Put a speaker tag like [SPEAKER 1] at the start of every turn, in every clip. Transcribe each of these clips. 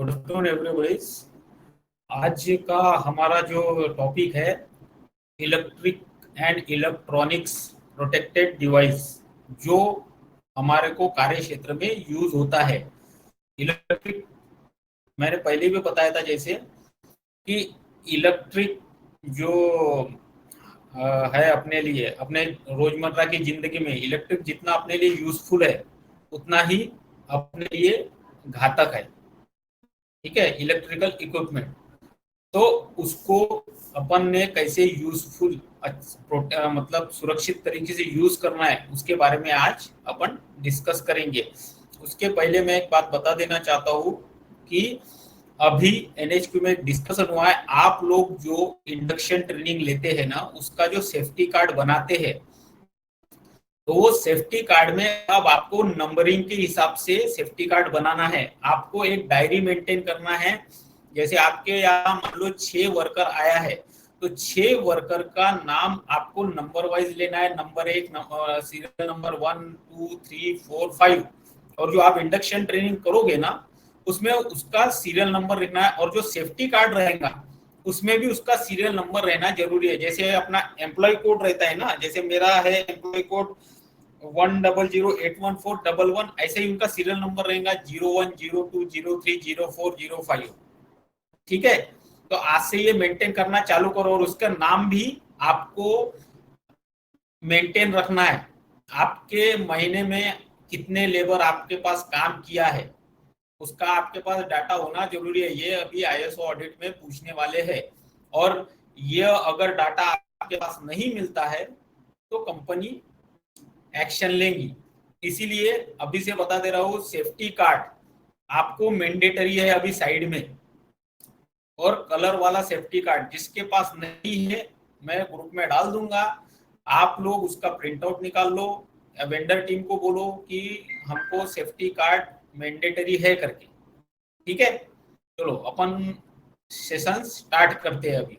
[SPEAKER 1] Good afternoon everybody. आज का हमारा जो टॉपिक है electric and electronics protected device, जो हमारे को कार्य क्षेत्र में यूज होता है। इलेक्ट्रिक, मैंने पहले भी बताया था जैसे कि इलेक्ट्रिक जो है अपने लिए, अपने रोजमर्रा की जिंदगी में इलेक्ट्रिक जितना अपने लिए यूजफुल है उतना ही अपने लिए घातक है। ठीक है, इलेक्ट्रिकल इक्विपमेंट, तो उसको अपन ने कैसे यूजफुल मतलब सुरक्षित तरीके से यूज करना है उसके बारे में आज अपन डिस्कस करेंगे। उसके पहले मैं एक बात बता देना चाहता हूँ कि अभी एनएचक्यू में डिस्कशन हुआ है, आप लोग जो इंडक्शन ट्रेनिंग लेते हैं ना, उसका जो सेफ्टी कार्ड बनाते हैं, तो वो सेफ्टी कार्ड में अब आपको नंबरिंग के हिसाब से सेफ्टी कार्ड बनाना है। आपको एक डायरी मेंटेन करना है। जैसे आपके यहाँ मान लो 6 वर्कर आया है, तो 6 वर्कर का नाम आपको नंबर वाइज लेना है। नंबर 1, सीरियल नंबर 1 2 3 4 5, और जो आप इंडक्शन ट्रेनिंग करोगे ना उसमें उसका सीरियल नंबर लिखना है। और जो सेफ्टी कार्ड रहेगा उसमें भी उसका सीरियल नंबर रहना जरूरी है। जैसे अपना एम्प्लॉय कोड रहता है ना, जैसे मेरा है एम्प्लॉय कोड 10081411, ऐसे ही उनका सीरियल नंबर रहेगा 01 02 03 04 05। ठीक है, तो आज से ये मेंटेन करना चालू करो, और उसका नाम भी आपको मेंटेन रखना है। आपके महीने में कितने लेबर आपके पास काम किया है उसका आपके पास डाटा होना जरूरी है। ये अभी आईएसओ ऑडिट में पूछने वाले हैं, और ये अगर डाटा आपके पास नहीं मिलता है तो कंपनी एक्शन लेंगी। इसीलिए अभी से बता दे रहा हूं, सेफ्टी कार्ड आपको मैंडेटरी है अभी साइड में। और कलर वाला सेफ्टी कार्ड जिसके पास नहीं है मैं ग्रुप में डाल दूंगा, आप लोग उसका प्रिंट आउट निकाल लो, वेंडर टीम को बोलो कि हमको सेफ्टी कार्ड मैंडेटरी है करके। ठीक है, चलो अपन सेशन स्टार्ट करते हैं अभी।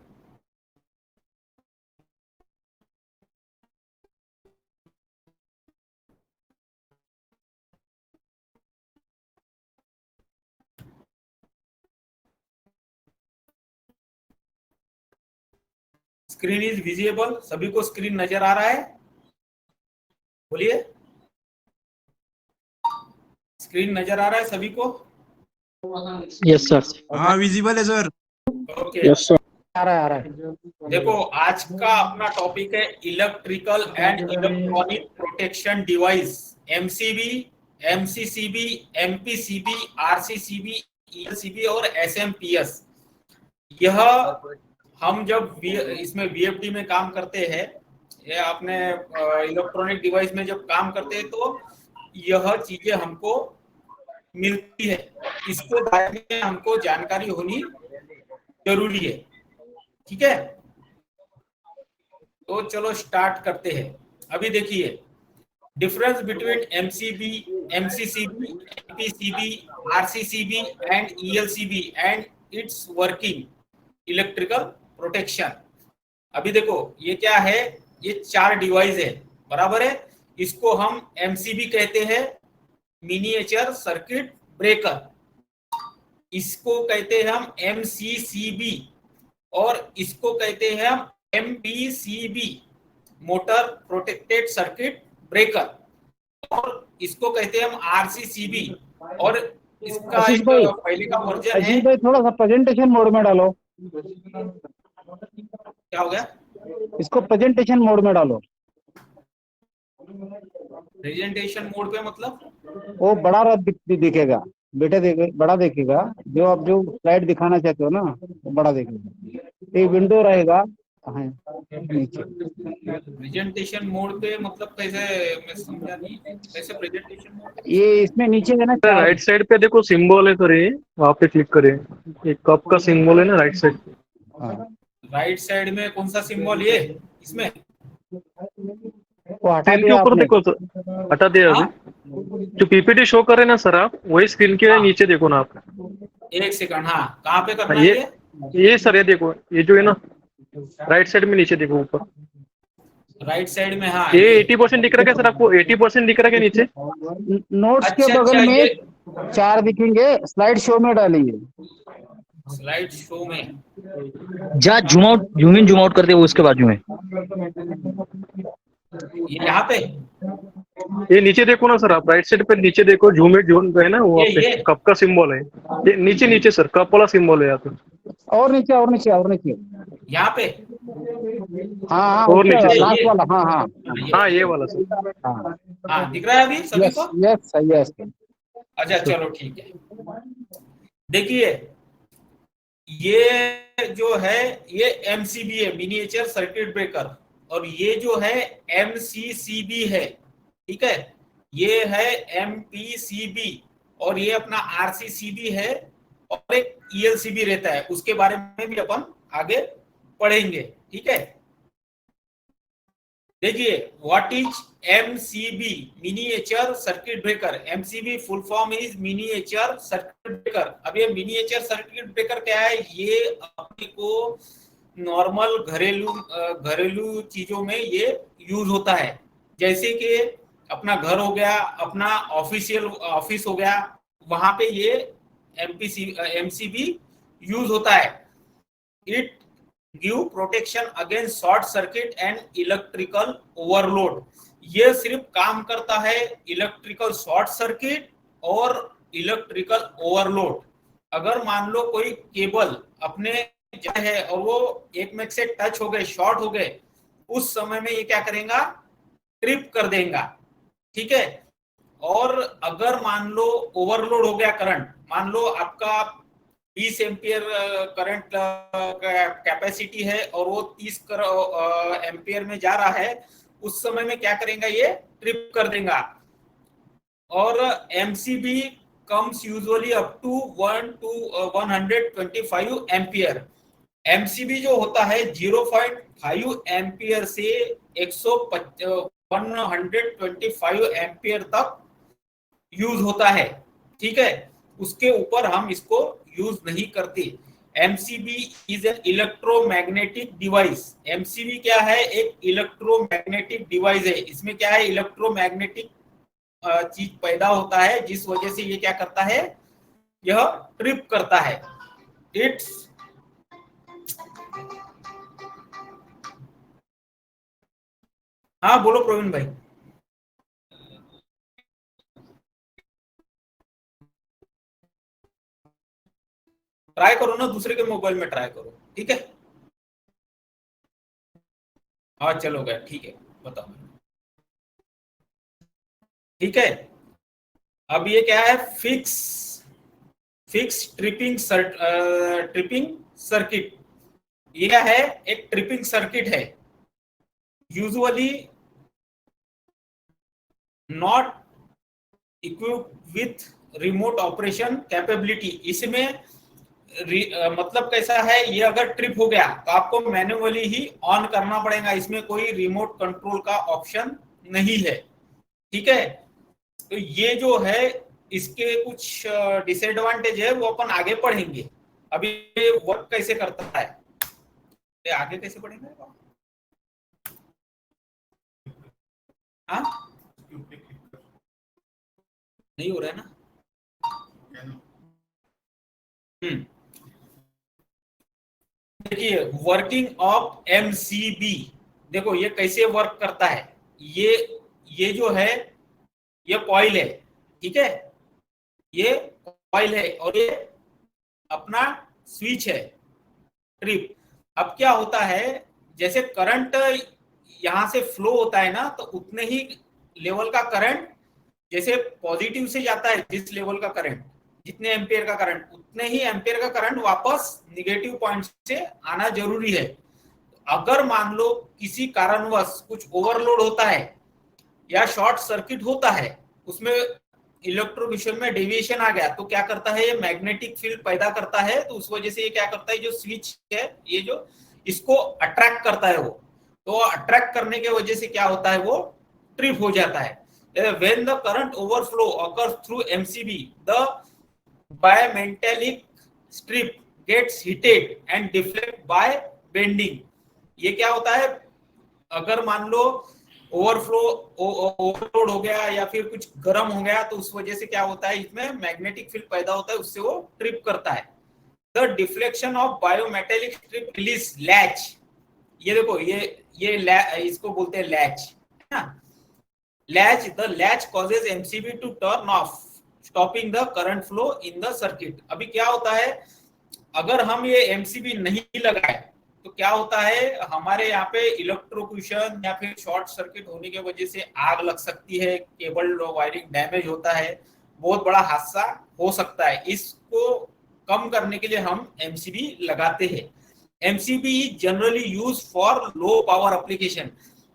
[SPEAKER 1] स्क्रीन इज विजिबल, सभी को स्क्रीन नजर आ रहा है? बोलिए, स्क्रीन नजर आ रहा है सभी को?
[SPEAKER 2] Yes sir.
[SPEAKER 3] हाँ विजिबल है सर।
[SPEAKER 1] Okay,
[SPEAKER 2] yes sir.
[SPEAKER 4] आ रहा है।
[SPEAKER 1] देखो आज का अपना टॉपिक है electrical and electronic protection device, MCB, MCCB, MPCB, RCCB, ELCB और एसएमपीएस। यह हम जब इसमें वीएफडी में काम करते हैं, ये आपने इलेक्ट्रॉनिक डिवाइस में जब काम करते हैं तो यह चीजें हमको मिलती है। इसके बारे में हमको जानकारी होनी जरूरी है। ठीक है, तो चलो स्टार्ट करते हैं। अभी देखिए, difference between MCB, MCCB, MPCB, RCCB and ELCB and it's working electrical protection. अभी देखो ये क्या है, ये 4 डिवाइस है, बराबर है। इसको हम एमसीबी कहते हैं, मिनिएचर सर्किट ब्रेकर। इसको कहते हैं हम एमसीसीबी, और इसको कहते हैं हम MPCB, motor protected circuit breaker, और इसको कहते हैं हम आरसीसीबी। और इसका एक पहले का वर्जन है।
[SPEAKER 4] भाई थोड़ा सा प्रेजेंटेशन मोड में डालो।
[SPEAKER 1] क्या हो गया?
[SPEAKER 4] इसको प्रेजेंटेशन मोड में डालो।
[SPEAKER 1] प्रेजेंटेशन मोड पे मतलब
[SPEAKER 4] वो बड़ा दिखेगा बेटे, बड़ा दिखेगा। जो आप जो स्लाइड दिखाना चाहते हो ना वो बड़ा दिखेगा। एक विंडो रहेगा नीचे।
[SPEAKER 1] प्रेजेंटेशन मोड पे मतलब कैसे, मैं समझा नहीं कैसे प्रेजेंटेशन मोड?
[SPEAKER 4] ये इसमें नीचे है ना,
[SPEAKER 2] राइट साइड पे देखो सिंबल है सर, ये वहाँ पे क्लिक करें। एक कप का सिंबल है ना राइट साइड पे।
[SPEAKER 1] राइट साइड में कौन सा सिंबल? ये इसमें
[SPEAKER 4] वो हटा
[SPEAKER 2] स्क्रीन के
[SPEAKER 4] दिया
[SPEAKER 2] ऊपर
[SPEAKER 4] आपने।
[SPEAKER 2] देखो सर, हटा दिया अभी। जो पीपीटी शो कर रहे ना सर आप, वही स्क्रीन के नीचे देखो ना आप।
[SPEAKER 1] एक सेकंड, हाँ कहाँ पे करना है
[SPEAKER 2] ये सर, ये देखो, ये जो है ना राइट साइड में नीचे देखो ऊपर।
[SPEAKER 1] राइट साइड में, हाँ
[SPEAKER 2] ये 80% दिख रहा है क्या सर आपको? 80% दिख रहा है क्या नीचे?
[SPEAKER 4] नोट्स के
[SPEAKER 1] अच्छा
[SPEAKER 4] बगल
[SPEAKER 1] अच्छा,
[SPEAKER 4] में
[SPEAKER 1] ये
[SPEAKER 4] 4 दिखेंगे, स्लाइड शो में डालिए।
[SPEAKER 1] स्लाइड शो में
[SPEAKER 3] जहाँ जूम इन जूम आउट करते वो उसके बाजू में।
[SPEAKER 1] ये यहाँ पे
[SPEAKER 2] ये नीचे देखो ना सर, आप राइट साइड पे नीचे देखो, झूम है ना वो,
[SPEAKER 1] ये
[SPEAKER 2] कप का सिंबल है। ये नीचे नीचे सर, कप वाला सिंबल है यहाँ पे।
[SPEAKER 4] और नीचे, और नीचे, और नीचे।
[SPEAKER 1] यहाँ पे
[SPEAKER 4] हाँ हाँ,
[SPEAKER 2] और नीचे
[SPEAKER 4] उसका
[SPEAKER 2] सर।
[SPEAKER 4] लास्ट वाला। हाँ हाँ
[SPEAKER 2] हाँ ये वाला सर।
[SPEAKER 4] हाँ।
[SPEAKER 1] हाँ दिख रहा है अभी सभी
[SPEAKER 4] यस
[SPEAKER 1] को?
[SPEAKER 4] Yes yes.
[SPEAKER 1] अच्छा चलो ठीक है। देखिए ये जो है ये एमसीबी है, मिनिएचर सर्किट ब्रेकर, और ये जो है एमसीसीबी है, ठीक है। ये है एमपीसीबी और ये अपना आरसीसीबी है, और एक ईएलसीबी रहता है, उसके बारे में भी अपन आगे पढ़ेंगे, ठीक है। देखिए what is MCB, miniature circuit breaker. MCB full form is miniature circuit breaker. अब ये मिनिएचर सर्किट ब्रेकर क्या है? ये अपने को नॉर्मल घरेलू चीजों में ये यूज होता है, जैसे कि अपना घर हो गया, अपना ऑफिस हो गया, वहां पे ये एमसीबी यूज होता है। It give protection against short circuit and electrical overload. ये सिर्फ काम करता है इलेक्ट्रिकल शॉर्ट सर्किट और इलेक्ट्रिकल ओवरलोड। अगर मान लो कोई केबल अपने है और वो एक में से टच हो गए, शॉर्ट हो गए, उस समय में ये क्या करेगा? ट्रिप कर देगा, ठीक है। और अगर मान लो ओवरलोड हो गया करंट, मान लो आपका 20 एम्पियर करंट कैपेसिटी है और वो 30 एम्पियर में जा रहा है, उस समय में क्या करेगा? ये ट्रिप कर देगा। और MCB comes usually up to 125 ampere. MCB जो होता है 0.5 एम्पियर से 125 एम्पियर तक यूज होता है, ठीक है। उसके ऊपर हम इसको यूज नहीं करते। MCB is an electromagnetic device. MCB क्या है? एक इलेक्ट्रोमैग्नेटिक डिवाइस है। इसमें क्या है? इलेक्ट्रोमैग्नेटिक चीज पैदा होता है, जिस वजह से ये क्या करता है? यह ट्रिप करता है। इट्स हाँ बोलो प्रवीण भाई। ट्राई करो ना, दूसरे के मोबाइल में ट्राई करो, ठीक है। हाँ चलो गया, ठीक है, बताओ, ठीक है। अब ये क्या है? Fix tripping circuit. ये क्या है? एक ट्रिपिंग सर्किट है, usually not equipped with remote operation capability. इसमें मतलब कैसा है? ये अगर ट्रिप हो गया तो आपको मैन्युअली ही ऑन करना पड़ेगा, इसमें कोई रिमोट कंट्रोल का ऑप्शन नहीं है, ठीक है। तो ये जो है इसके कुछ डिसएडवांटेज है, वो अपन आगे पढ़ेंगे। अभी ये वर्क कैसे करता है ये आगे कैसे पढ़ेंगे? हाँ नहीं हो रहा है ना? देखिए वर्किंग ऑफ एमसीबी, देखो ये कैसे वर्क करता है। ये जो है ये कॉइल है, ठीक है। ये कॉइल है और ये अपना स्विच है, ट्रिप। अब क्या होता है? जैसे करंट यहां से फ्लो होता है ना, तो उतने ही लेवल का करंट, जैसे पॉजिटिव से जाता है जिस लेवल का करंट, जितने एम्पियर का करंट, उतने ही एम्पियर का करंट वापस निगेटिव पॉइंट से आना जरूरी है। अगर मान लो किसी कारणवश कुछ ओवरलोड होता है या शॉर्ट सर्किट होता है, उसमें इलेक्ट्रोविशन में डेविएशन आ गया, तो क्या करता है? ये मैग्नेटिक फील्ड पैदा करता है। तो उस वजह से ये क्या करता है? जो स्विच है ये जो इसको अट्रैक्ट करता है, वो तो अट्रैक्ट करने के वजह से क्या होता है? वो ट्रिप हो जाता है। When the current overflow occurs through MCB, the bimetallic strip gets heated and deflect by bending। ये क्या होता है? अगर मान लो ओवरलोड हो गया या फिर कुछ गर्म हो गया तो उस वजह से क्या होता है, इसमें मैग्नेटिक फील्ड पैदा होता है, उससे वो ट्रिप करता है। The deflection of bimetallic strip release latch, ये देखो ये इसको बोलते हैं लैच, है ना। Latch, the latch causes MCB to turn off stopping the current flow in the circuit. अभी क्या होता है, अगर हम ये एमसीबी नहीं लगाए तो क्या होता है, हमारे यहाँ पे इलेक्ट्रोक्यूशन या फिर शॉर्ट सर्किट होने की वजह से आग लग सकती है, केबल वायरिंग डैमेज होता है, बहुत बड़ा हादसा हो सकता है। इसको कम करने के लिए हम एमसीबी लगाते हैं। MCB generally use for low power application.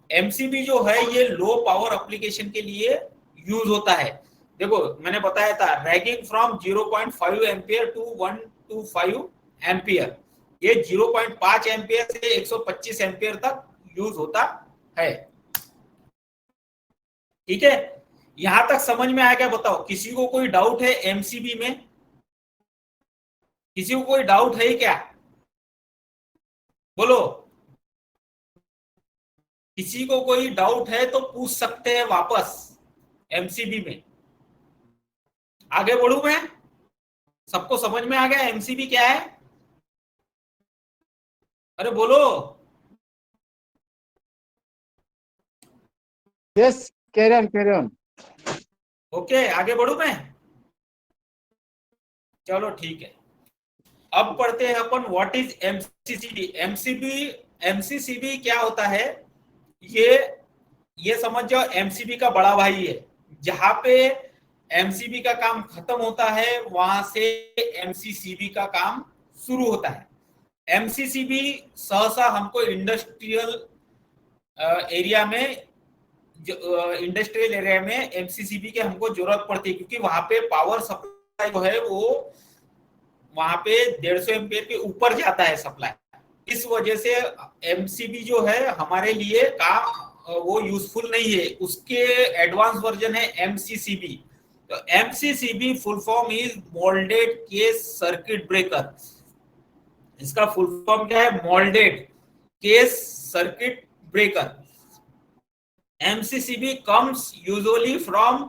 [SPEAKER 1] MCB जो है ये लो पावर एप्लीकेशन के लिए यूज होता है। देखो मैंने बताया था, ranging from 0.5 ampere to 125 ampere, ये 0.5 एम्पियर से 125 एम्पियर तक यूज होता है। ठीक है, यहां तक समझ में आया क्या? बताओ, किसी को कोई डाउट है एमसीबी में? किसी को कोई डाउट है क्या? बोलो, किसी को कोई डाउट है तो पूछ सकते हैं वापस एमसीबी में। आगे बढ़ू मैं? सबको समझ में आ गया एमसीबी क्या है? अरे बोलो।
[SPEAKER 4] Yes, carry on.
[SPEAKER 1] ओके, आगे बढ़ू मैं? चलो ठीक है, अब पढ़ते हैं अपन व्हाट इज एमसीसीबी। एमसीसीबी क्या होता है, ये समझ जाओ एमसीबी का बड़ा भाई है। जहां पे एमसीबी का काम खत्म होता है वहां से एमसीसीबी का काम शुरू होता है। एमसीसीबी सहसा हमको इंडस्ट्रियल एरिया में एमसीसीबी के हमको जरूरत पड़ती है, क्योंकि वहां पे पावर सप्लाई जो है वो वहां पे 150 एम्पियर के ऊपर जाता है सप्लाई। इस वजह से एमसीबी जो है हमारे लिए काम वो यूजफुल नहीं है। उसके एडवांस वर्जन है एमसीसीबी। तो MCCB full form is moulded case circuit breaker. इसका फुल फॉर्म क्या है? Moulded case circuit breaker. MCCB comes usually from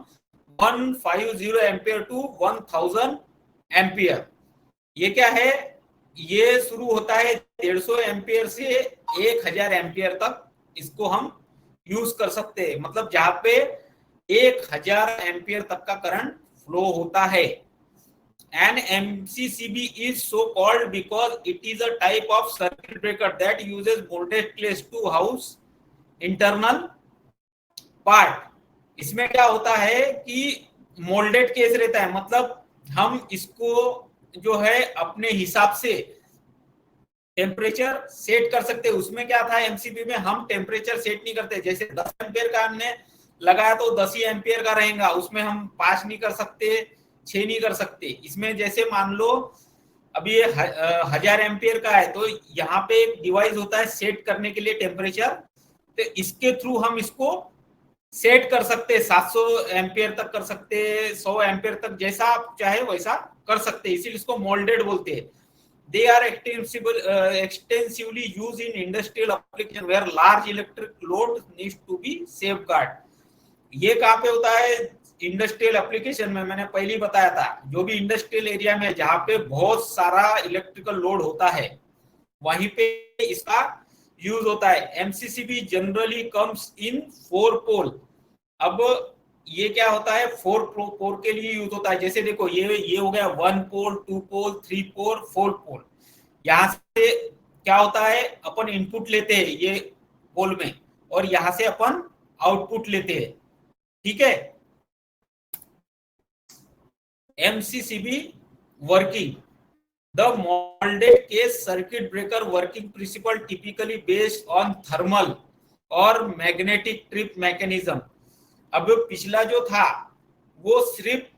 [SPEAKER 1] 150 ampere to 1000 ampere. ये क्या है? ये शुरू होता है 150 एम्पियर से 1000 एम्पियर तक इसको हम यूज कर सकते हैं। मतलब जहां पे 1000 एम्पियर तक का करंट फ्लो होता है। And MCCB is so called because it is a type of circuit breaker that uses molded clays to house internal part. इसमें क्या होता है कि मोल्डेड केस रहता है, मतलब हम इसको जो है अपने हिसाब से टेम्परेचर सेट कर सकते हैं। उसमें क्या था एमसीबी में, हम टेम्परेचर सेट नहीं करते। जैसे 10 एम्पियर का हमने लगाया तो 10 ही एम्पियर का रहेगा, उसमें हम 5 नहीं कर सकते, 6 नहीं कर सकते। इसमें जैसे मान लो अभी ये 1000 एम्पियर का है, तो यहाँ पे एक डिवाइस होता है सेट करने के लिए टेम्परेचर, तो इसके थ्रू हम इसको सेट कर सकते, 700 एम्पियर तक कर सकते, 100 एम्पियर तक, जैसा आप चाहे वैसा कर सकते, इसीलिए इसको मोल्डेड बोलते हैं। They are extensively use in industrial application where large electric load needs to be safeguard. ये कहाँ पे होता है? इंडस्ट्रियल एप्लीकेशन में। मैंने पहले ही बताया था, जो भी इंडस्ट्रियल एरिया में जहाँ पे बहुत सारा इलेक्ट्रिकल लोड होता है वहीं पे इसका यूज होता है। एमसीसीबी जनरली कम्स इन 4 पोल। अब ये क्या होता है? 4 पोल के लिए यूज होता है। जैसे देखो ये हो गया 1 पोल, 2 पोल, 3 पोल, 4 पोल। यहाँ से क्या होता है, अपन इनपुट लेते हैं ये पोल में और यहाँ से अपन आउटपुट लेते हैं। ठीक है। MCCB working, the molded case circuit breaker working principle typically based on thermal और magnetic trip mechanism। अब पिछला जो था वो सिर्फ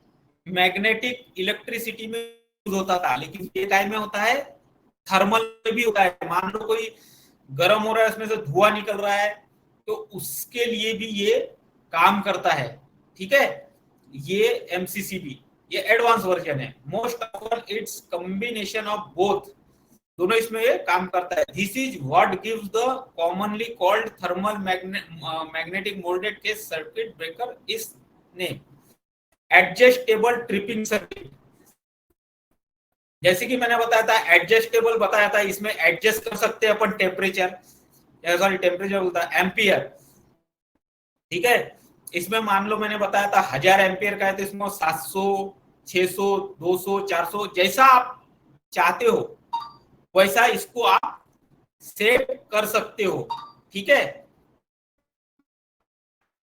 [SPEAKER 1] मैग्नेटिक इलेक्ट्रिसिटी में यूज होता था, लेकिन ये टाइम में होता है थर्मल में भी होता है। मान लो कोई गर्म हो रहा है, उसमें से धुआं निकल रहा है, तो उसके लिए भी ये काम करता है। ठीक है, ये एमसीसीबी ये एडवांस वर्जन है। Most often it's combination of both. दोनों इसमें ये काम करता है। This is what gives the commonly called thermal magnetic moulded case circuit breaker इस नेम। एडजस्टेबल ट्रिपिंग सर्किट, जैसे कि मैंने बताया था एडजस्टेबल बताया था, इसमें एडजस्ट कर सकते हैं अपन टेम्परेचर, सॉरी टेम्परेचर बोलता है एम्पियर, ठीक है। इसमें मान लो मैंने बताया था 1000 एम्पियर का है तो इसमें 700, 600, 200, 400 जैसा आप चाहते हो वैसा इसको आप सेट कर सकते हो, ठीक है।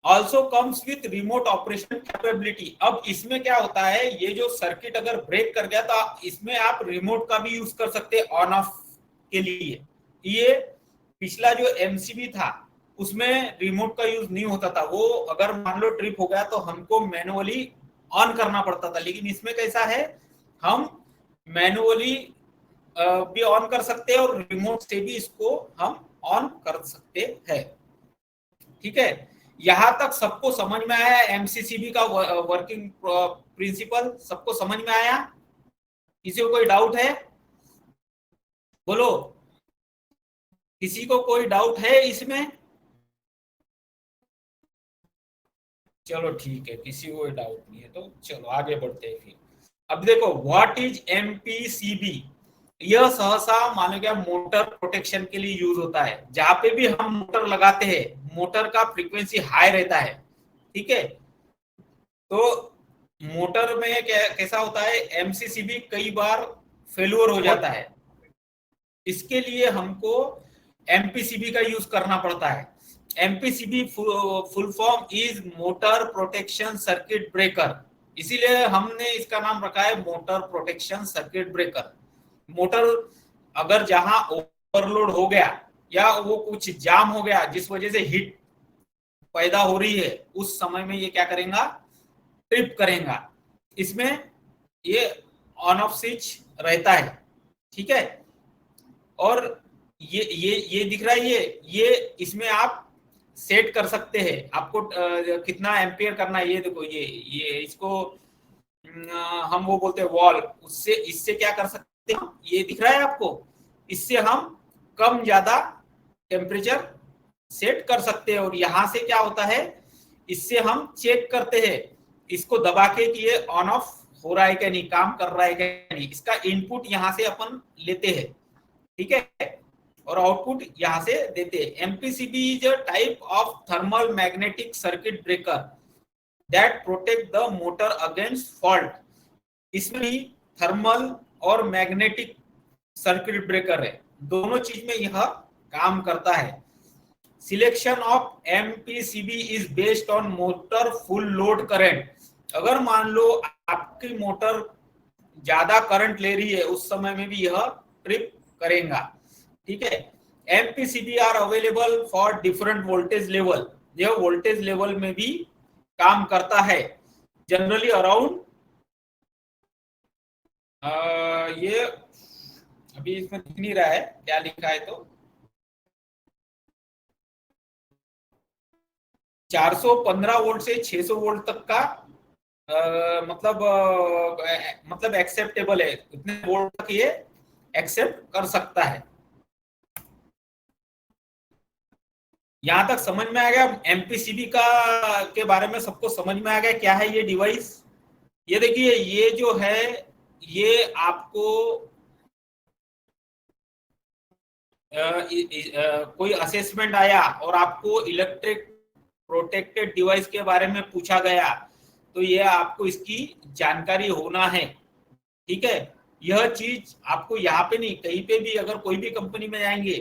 [SPEAKER 1] Also comes with remote operation capability. अब इसमें क्या होता है, ये जो सर्किट अगर ब्रेक कर गया तो इसमें आप रिमोट का भी यूज कर सकते हैं ऑन ऑफ के लिए। ये पिछला जो एमसीबी था उसमें रिमोट का यूज नहीं होता था, वो अगर मान लो ट्रिप हो गया तो हमको मैनुअली ऑन करना पड़ता था, लेकिन इसमें कैसा है हम मैनुअली भी ऑन कर सकते हैं और रिमोट से भी इसको हम ऑन कर सकते हैं, ठीक है। यहां तक सबको समझ में आया एमसीसीबी का वर्किंग प्रिंसिपल, सबको समझ में आया? किसी को कोई डाउट है? बोलो, किसी को कोई डाउट है इसमें? चलो ठीक है, किसी को कोई डाउट नहीं है तो चलो आगे बढ़ते हैं फिर। अब देखो व्हाट इज एमपीसीबी। यह सहसा मानो क्या मोटर प्रोटेक्शन के लिए यूज होता है। जहां पे भी हम मोटर लगाते हैं मोटर का फ्रीक्वेंसी हाई रहता है, ठीक है। तो मोटर में कैसा होता है एमसीसीबी कई बार फेल्योर हो जाता है, इसके लिए हमको एमपीसीबी का यूज करना पड़ता है। MPCB full form is motor protection circuit breaker, इसीलिए हमने इसका नाम रखा है motor protection circuit breaker. Motor अगर जहां ओवरलोड हो गया या वो कुछ जाम हो गया जिस वजह से हीट पैदा हो रही है, उस समय में ये क्या करेगा, ट्रिप करेगा। इसमें ये ऑन ऑफ स्विच रहता है, ठीक है। और ये दिख रहा है, ये इसमें आप सेट कर सकते हैं आपको कितना एम्पियर करना है। ये देखो ये इसको हम वो बोलते हैं वॉल, उससे इससे क्या कर सकते हैं, ये दिख रहा है आपको, इससे हम कम ज्यादा टेम्परेचर सेट कर सकते हैं। और यहां से क्या होता है, इससे हम चेक करते हैं इसको दबा के कि ये ऑन ऑफ हो रहा है क्या नहीं, काम कर रहा है क्या नहीं। इसका इनपुट यहां से अपन लेते हैं, ठीक है, और आउटपुट यहां से देते हैं। MPCB is a type of thermal magnetic circuit breaker that protect the motor against fault. इसमें भी थर्मल और मैग्नेटिक सर्किट ब्रेकर है, दोनों चीज में यह काम करता है। Selection of MPCB is based on motor full load current. अगर मान लो आपकी मोटर ज्यादा करंट ले रही है उस समय में भी यह ट्रिप करेगा, ठीक है। MPCB are available for different voltage level, यह वोल्टेज लेवल में भी काम करता है। जनरली अराउंड ये अभी इसमें दिख नहीं रहा है क्या लिखा है, तो 415 वोल्ट से 600 वोल्ट तक का मतलब एक्सेप्टेबल है, इतने वोल्ट तक ये एक्सेप्ट कर सकता है। यहां तक समझ में आ गया एमपीसीबी का के बारे में, सबको समझ में आ गया क्या है ये डिवाइस। ये देखिए ये जो है ये आपको कोई असेसमेंट आया और आपको इलेक्ट्रिक प्रोटेक्टेड डिवाइस के बारे में पूछा गया तो ये आपको इसकी जानकारी होना है, ठीक है। यह चीज आपको यहाँ पे नहीं कहीं पे भी अगर कोई भी कंपनी में जाएंगे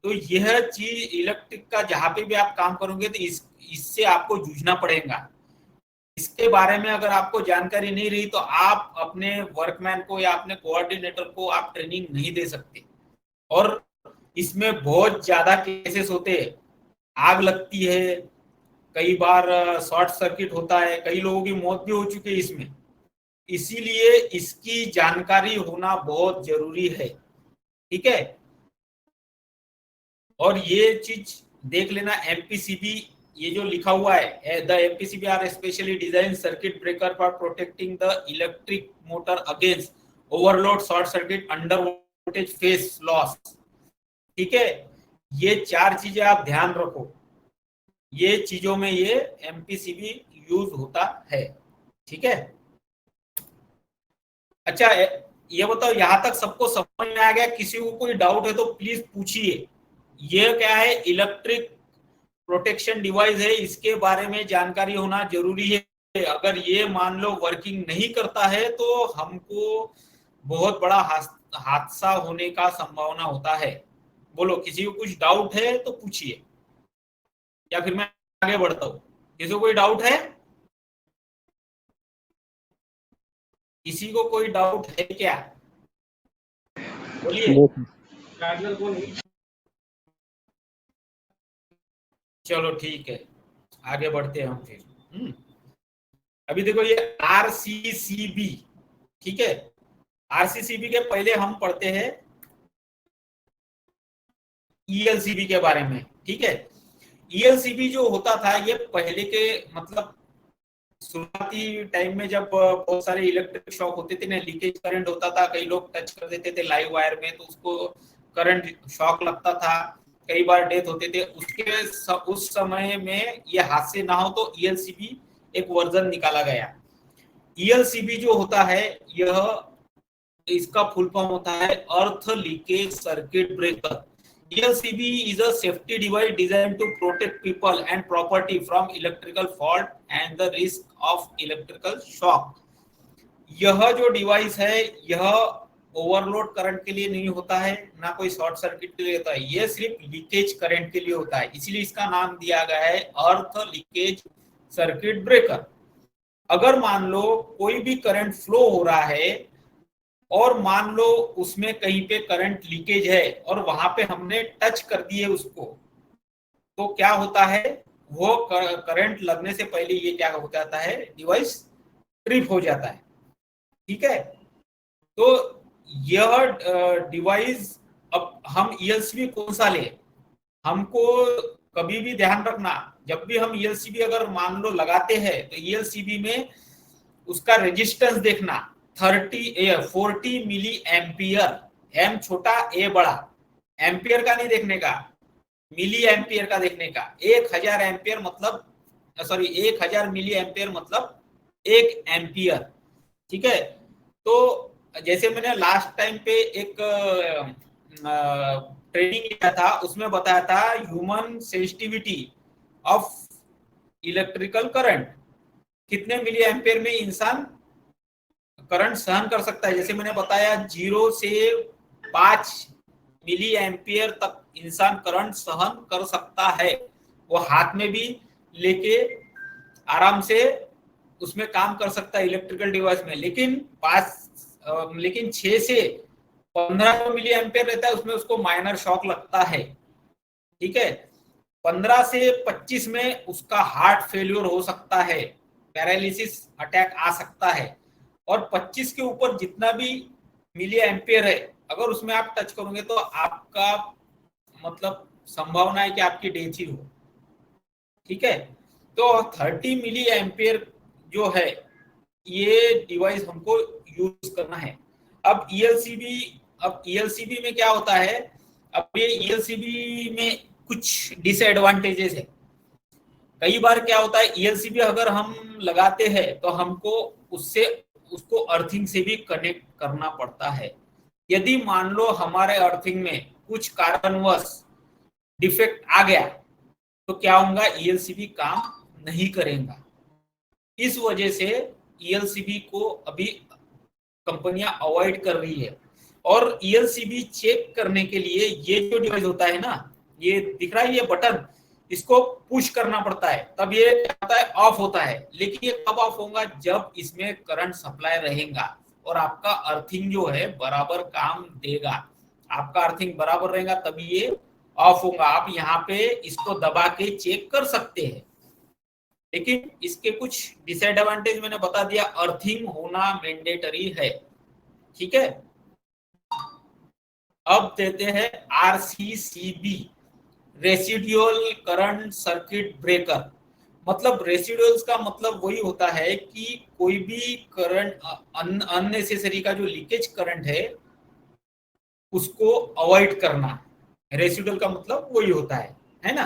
[SPEAKER 1] तो यह चीज इलेक्ट्रिक का जहां पे भी आप काम करोगे तो इससे आपको जूझना पड़ेगा। इसके बारे में अगर आपको जानकारी नहीं रही तो आप अपने वर्कमैन को या अपने कोऑर्डिनेटर को आप ट्रेनिंग नहीं दे सकते। और इसमें बहुत ज्यादा केसेस होते हैं, आग लगती है, कई बार शॉर्ट सर्किट होता है, कई लोगों की मौत भी हो चुकी है इसमें। इसीलिए इसकी जानकारी होना बहुत जरूरी है, ठीक है। और ये चीज देख लेना एमपीसीबी ये जो लिखा हुआ है, the MPCB are specially design circuit breaker for protecting the electric motor against overload, short circuit, under voltage phase loss. ठीक है, ये 4 चीजें आप ध्यान रखो, ये चीजों में ये एमपीसीबी यूज होता है। ठीक है, अच्छा ये बताओ यहां तक सबको समझ में आ गया? किसी को कोई डाउट है तो प्लीज पूछिए। ये क्या है? इलेक्ट्रिक प्रोटेक्शन डिवाइस है, इसके बारे में जानकारी होना जरूरी है। अगर ये मान लो वर्किंग नहीं करता है तो हमको बहुत बड़ा हादसा होने का संभावना होता है। बोलो, किसी को कुछ डाउट है तो पूछिए, या फिर मैं आगे बढ़ता हूं? किसी को कोई डाउट है? किसी को कोई डाउट है क्या? बोलिए। चलो ठीक है, आगे बढ़ते हैं हम फिर। अभी देखो ये आरसीसीबी, ठीक है, आरसीसीबी के पहले हम पढ़ते हैं ईएलसीबी के बारे में। ठीक है, ईएलसीबी जो होता था ये पहले के मतलब शुरुआती टाइम में जब बहुत सारे इलेक्ट्रिक शॉक होते थे ना, लीकेज करंट होता था, कई लोग टच कर देते थे लाइव वायर में तो उसको करंट शॉक लगता था, कई बार डेथ होते थे। उस समय में ये हादसे ना हो तो ईएलसीबी एक वर्जन निकाला गया। ईएलसीबी जो होता है यह, इसका फुल फॉर्म होता है अर्थ leakage circuit breaker. ELCB is a safety device designed to protect people and property from electrical fault and the risk of electrical shock. यह जो डिवाइस है यह ओवरलोड करंट के लिए नहीं होता है, ना कोई शॉर्ट सर्किट के लिए होता है, यह सिर्फ लीकेज करंट के लिए होता है, इसलिए इसका नाम दिया गया है अर्थ लीकेज सर्किट ब्रेकर। अगर मान लो कोई भी करंट फ्लो हो रहा है और मान लो उसमें कहीं पे करंट लीकेज है और वहां पे हमने टच कर दिए उसको, तो क्या होता है, वो करंट लगने से पहले ये क्या हो जाता है, डिवाइस ट्रिप हो जाता है। ठीक है, तो यह डिवाइस, अब हम ईएलसीबी कौन सा ले, हमको कभी भी ध्यान रखना, जब भी हम ईएलसीबी अगर मान लो लगाते हैं तो ईएलसीबी में उसका रेजिस्टेंस देखना 40 मिली एम्पियर, एम छोटा ए बड़ा, एम्पियर का नहीं देखने का, मिली एम्पियर का देखने का। 1000 एम्पियर मतलब 1000 मिली एम्पियर मतलब 1 एम्पियर। ठीक है, तो जैसे मैंने लास्ट टाइम पे एक ट्रेनिंग लिया था उसमें बताया था human sensitivity of electrical current, कितने मिली एम्पियर में इंसान करंट सहन कर सकता है। जैसे मैंने बताया 0 से 5 मिली एम्पियर तक इंसान करंट सहन कर सकता है, वो हाथ में भी लेके आराम से उसमें काम कर सकता है इलेक्ट्रिकल डिवाइस में। लेकिन 6 से 15 मिली एम्पियर रहता है उसमें उसको माइनर शॉक लगता है। ठीक है, 15 से 25 में उसका हार्ट फेल्योर हो सकता है, पैरालिसिस अटैक आ सकता है, और 25 के ऊपर जितना भी मिली एम्पियर है अगर उसमें आप टच करोगे तो आपका मतलब संभावना है कि आपकी डेथ ही हो। ठीक है, तो 30 मिली एम्पियर जो है ये डिवाइस हमको यूज करना है। अब ईएलसीबी में क्या होता है, अब ये ईएलसीबी में कुछ डिसएडवांटेजेस है। कई बार क्या होता है, ईएलसीबी अगर हम लगाते हैं तो हमको उसको अर्थिंग से भी कनेक्ट करना पड़ता है। यदि मान लो हमारे अर्थिंग में कुछ कारणवश डिफेक्ट आ गया तो क्या होगा, ईएलसीबी काम नहीं करेगा। इस वजह से ईएलसीबी को अभी कंपनियां अवॉइड कर रही है। और ईएलसीबी चेक करने के लिए ये जो डिवाइस होता है ना, ये दिख रहा है ये बटन, इसको पुश करना पड़ता है तब ये क्या होता है, ऑफ होता है। लेकिन ये कब ऑफ होगा, जब इसमें करंट सप्लाई रहेगा और आपका अर्थिंग जो है बराबर काम देगा। आपका अर्थिंग बराबर रहेगा तभी ये ऑफ होगा। आप यहाँ पे इसको दबा के चेक कर सकते हैं, लेकिन इसके कुछ डिसएडवांटेज मैंने बता दिया। अर्थिंग होना मैंडेटरी है। ठीक है, अब देते हैं RCCB, residual current circuit breaker. मतलब रेसिडुअल्स का मतलब वही होता है कि कोई भी करंट अननेसेसरी का जो लीकेज करंट है उसको अवॉइड करना। रेसिडुअल का मतलब वही होता है ना।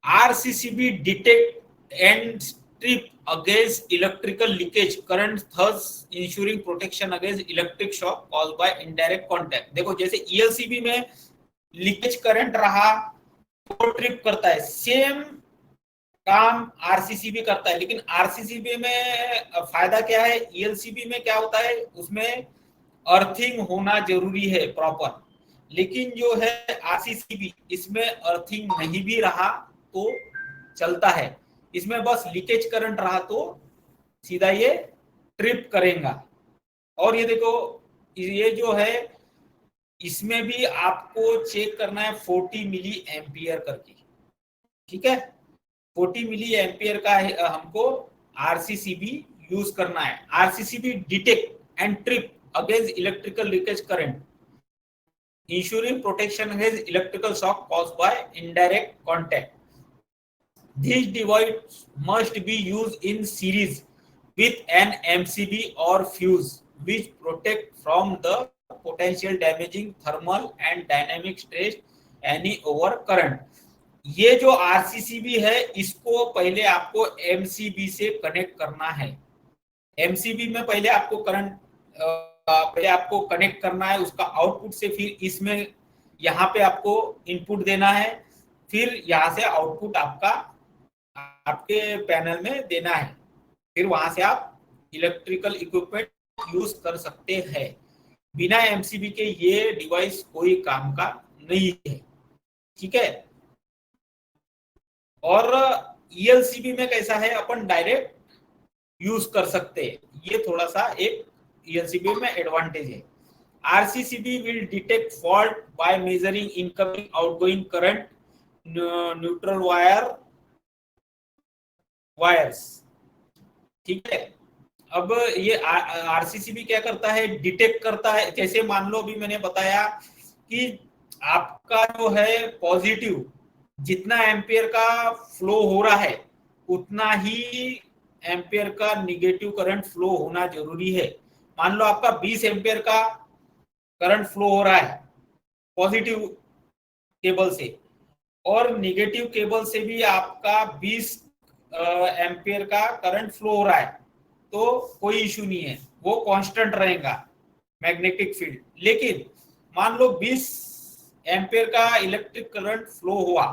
[SPEAKER 1] RCCB detect and strip against electrical leakage current, thus ensuring protection against electric shock caused by indirect contact. देखो जैसे ELCB में लीकेज करंट रहा तो ट्रिप करता है, सेम काम RCCB करता है। लेकिन RCCB में फायदा क्या है, ELCB में क्या होता है, उसमें अर्थिंग होना जरूरी है प्रॉपर। लेकिन जो है RCCB, इसमें अर्थिंग नहीं भी रहा तो चलता है, इसमें बस लीकेज करंट रहा तो सीधा ये ट्रिप करेगा। और ये देखो ये जो है इसमें भी आपको चेक करना है 40 मिली एम्पियर करके, ठीक है। 40 मिली एम्पियर का हमको RCCB यूज करना है। RCCB detect and trip against electrical leakage current, ensuring protection against electrical shock caused by indirect contact. These devices must be used in series with an MCB or fuse which protect from the potential damaging thermal and dynamic stress any over current. ये जो RCCB है इसको पहले आपको MCB से connect करना है। MCB में पहले आपको करंट पहले आपको कनेक्ट करना है, उसका आउटपुट से फिर इसमें यहाँ पे आपको इनपुट देना है, फिर यहाँ से आउटपुट आपका आपके पैनल में देना है, फिर वहां से आप इलेक्ट्रिकल इक्विपमेंट यूज कर सकते हैं। बिना MCB के ये डिवाइस कोई काम का नहीं है, ठीक है। और ELCB में कैसा है, अपन डायरेक्ट यूज कर सकते हैं, ये थोड़ा सा एक ELCB में एडवांटेज है। RCCB will detect fault by measuring incoming outgoing current, neutral wires, ठीक है। अब ये RCCB क्या करता है, डिटेक्ट करता है। जैसे मान लो अभी मैंने बताया कि आपका जो है पॉजिटिव जितना एम्पियर का फ्लो हो रहा है उतना ही एम्पियर का निगेटिव करंट फ्लो होना जरूरी है। मान लो आपका 20 एम्पियर का करंट फ्लो हो रहा है पॉजिटिव केबल से, और निगेटिव केबल से भी आपका 20 एम्पियर का करंट फ्लो हो रहा है, तो कोई इशू नहीं है, वो कांस्टेंट रहेगा मैग्नेटिक फील्ड। लेकिन मान लो 20 एम्पियर का इलेक्ट्रिक करंट फ्लो हुआ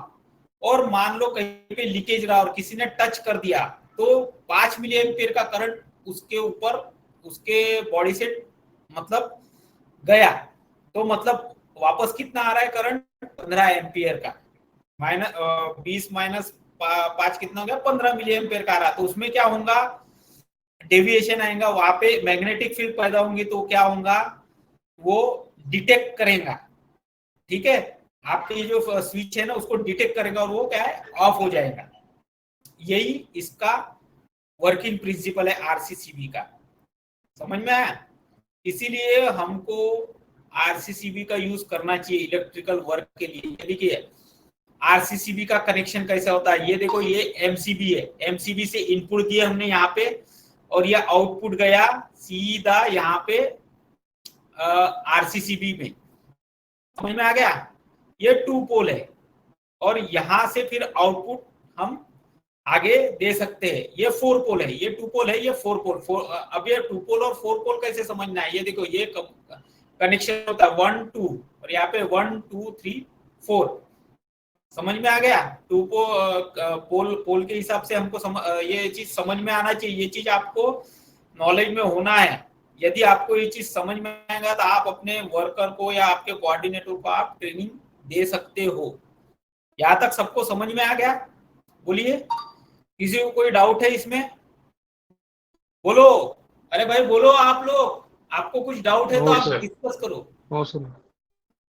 [SPEAKER 1] और मान लो कहीं पे लीकेज रहा और किसी ने टच कर दिया तो 5 मिली एम्पियर का करंट उसके ऊपर उसके बॉडी से मतलब गया, तो मतलब वापस कितना आ रहा है करंट, 15 एम्पियर का। 20 माइनस 5 कितना हो गया, 15 मिली एम्पियर का आ रहा। तो उसमें क्या होगा, डेविएशन आएगा, वहां पे मैग्नेटिक फील्ड पैदा होंगी, तो क्या होगा, वो डिटेक्ट करेगा, ठीक है। आपके जो स्विच है ना उसको डिटेक्ट करेगा और वो क्या है, ऑफ हो जाएगा। यही इसका वर्किंग प्रिंसिपल है RCCB का, समझ में आया। इसीलिए हमको RCCB का यूज करना चाहिए इलेक्ट्रिकल वर्क के लिए। देखिए RCCB का कनेक्शन कैसा होता है, ये देखो ये MCB है, MCB से इनपुट दिए हमने यहाँ पे और ये आउटपुट गया सीधा यहाँ पे RCCB में, समझ में आ गया। ये 2 पोल है और यहाँ से फिर आउटपुट हम आगे दे सकते हैं। ये 4 पोल है, ये 2 पोल है, ये 4 पोल। अब ये 2 पोल और 4 पोल कैसे समझना है, ये देखो ये कनेक्शन होता है 1 2 और यहाँ पे 1 2 3 4, समझ में आ गया। 2 पोल के हिसाब से हमको ये चीज समझ में आना चाहिए, ये चीज आपको नॉलेज में होना है। यदि आपको ये चीज समझ में आएगा तो आप अपने वर्कर को या आपके कोऑर्डिनेटर को आप ट्रेनिंग दे सकते हो। यहाँ तक सबको समझ में आ गया, बोलिए किसी को कोई डाउट है इसमें, बोलो। अरे भाई बोलो आप लोग, आपको कुछ डाउट है तो आप डिस्कस करो।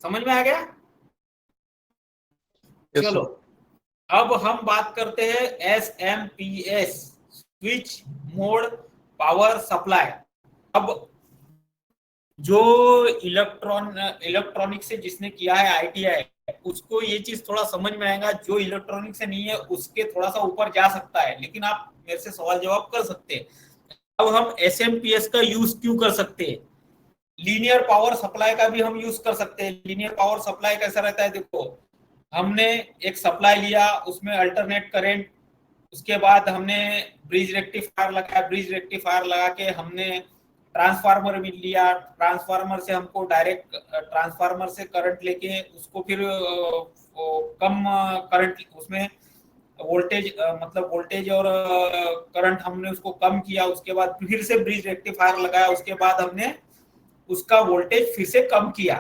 [SPEAKER 1] समझ में आ गया। चलो अब हम बात करते हैं SMPS, switch mode power supply. अब जो इलेक्ट्रॉनिक से जिसने किया है ITI उसको ये चीज थोड़ा समझ में आएगा, जो इलेक्ट्रॉनिक से नहीं है उसके थोड़ा सा ऊपर जा सकता है, लेकिन आप मेरे से सवाल जवाब कर सकते हैं। अब हम SMPS का यूज क्यों कर सकते हैं, लीनियर पावर सप्लाई का भी हम यूज कर सकते हैं। लीनियर पावर सप्लाई कैसा रहता है, देखो हमने एक सप्लाई लिया, उसमें अल्टरनेट करंट, उसके बाद हमने ब्रिज रेक्टिफायर लगाया, ब्रिज रेक्टिफायर लगा के हमने ट्रांसफार्मर भी लिया, ट्रांसफार्मर से हमको डायरेक्ट ट्रांसफार्मर से करंट लेके उसको फिर कम करंट उसमें वोल्टेज मतलब वोल्टेज और करंट हमने उसको कम किया, उसके बाद फिर से ब्रिज रेक्टिफायर लगाया, उसके बाद हमने उसका वोल्टेज फिर से कम किया।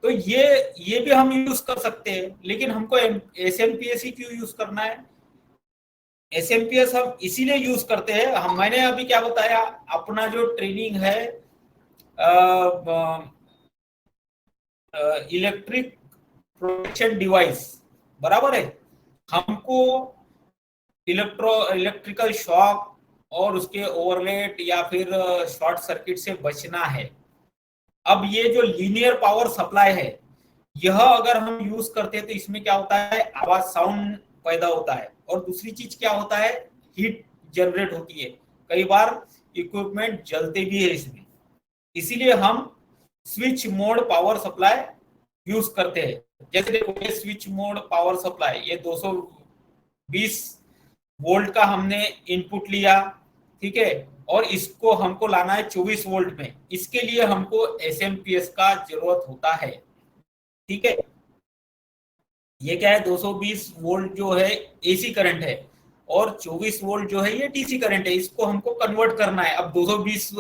[SPEAKER 1] तो ये भी हम यूज कर सकते हैं, लेकिन हमको एसएमपीएस ही क्यों यूज करना है? एसएमपीएस हम इसीलिए यूज करते हैं, हम मैंने अभी क्या बताया, अपना जो ट्रेनिंग है इलेक्ट्रिक प्रोटेक्शन डिवाइस, बराबर है, हमको इलेक्ट्रिकल शॉक और उसके ओवरलेट या फिर शॉर्ट सर्किट से बचना है। अब ये जो लीनियर पावर सप्लाई है, यह अगर हम यूज करते हैं तो इसमें क्या होता है, आवाज साउंड पैदा होता है, और दूसरी चीज क्या होता है, हीट जनरेट होती है, कई बार इक्विपमेंट जलते भी है इसमें। इसीलिए हम switch mode power supply use करते हैं। जैसे देखो ये स्विच मोड पावर सप्लाई, ये 220 वोल्ट का हमने इनपुट लिया, ठीक है, और इसको हमको लाना है 24 वोल्ट में। इसके लिए हमको एसएमपीएस का जरूरत होता है, ठीक है। ये क्या है, 220 वोल्ट जो है एसी करंट है, और 24 वोल्ट जो है ये डीसी करंट है, इसको हमको कन्वर्ट करना है। अब 220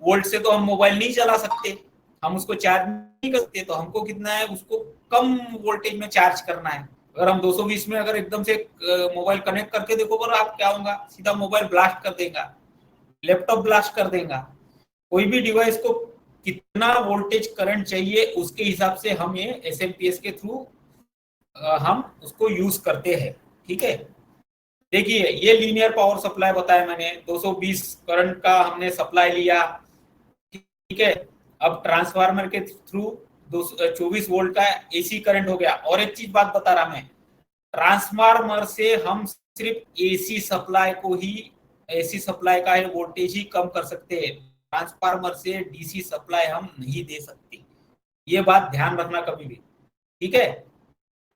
[SPEAKER 1] वोल्ट से तो हम मोबाइल नहीं चला सकते, हम उसको चार्ज नहीं कर सकते, तो हमको कितना है, उसको कम वोल्टेज में चार्ज करना है। अगर हम 220 में अगर एकदम से मोबाइल कनेक्ट करके देखो, पर आप क्या होगा, सीधा मोबाइल ब्लास्ट कर देगा, लैपटॉप ब्लास्ट कर देगा। कोई भी डिवाइस को कितना वोल्टेज करंट चाहिए उसके हिसाब से हम ये एसएमपीएस के थ्रू हम उसको यूज करते हैं, ठीक है। देखिए ये लीनियर पावर सप्लाई बताया मैंने, 220 करंट का हमने सप्लाई लिया, ठीक है। अब ट्रांसफार्मर के थ्रू 24 वोल्ट का एसी करंट हो गया। और एक चीज बात बता रहा मैं, ट्रांसफार्मर से हम सिर्फ एसी सप्लाई को ही, एसी सप्लाई का है वोल्टेज ही कम कर सकते हैं, ट्रांसफार्मर से डीसी सप्लाई हम नहीं दे सकते, ये बात ध्यान रखना कभी भी, ठीक है।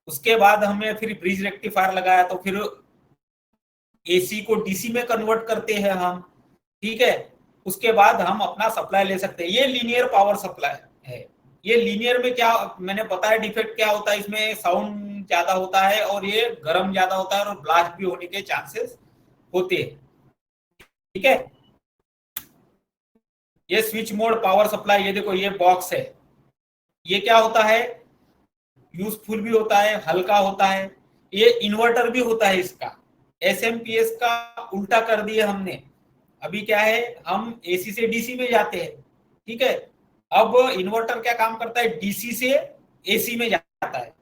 [SPEAKER 1] उसके बाद हमने फिर ब्रिज रेक्टिफायर लगाया, तो फिर एसी को डीसी में कन्वर्ट करते हैं हम, ठीक है। उसके बाद हम अपना सप्लाई ले सकते हैं। ये लीनियर पावर सप्लाई है। ये लीनियर में क्या मैंने बताया डिफेक्ट क्या होता है, इसमें साउंड ज्यादा होता है और ये गर्म ज्यादा होता है और ब्लास्ट भी होने के चांसेस होते हैं, ठीक है। ये स्विच मोड पावर सप्लाई, ये देखो ये बॉक्स है, ये क्या होता है, यूजफुल भी होता है, हल्का होता है, ये इन्वर्टर भी होता है इसका। एसएमपीएस का उल्टा कर दिया हमने, अभी क्या है, हम एसी से डीसी में जाते हैं, ठीक है। अब इन्वर्टर क्या काम करता है, डीसी से एसी में जाता है,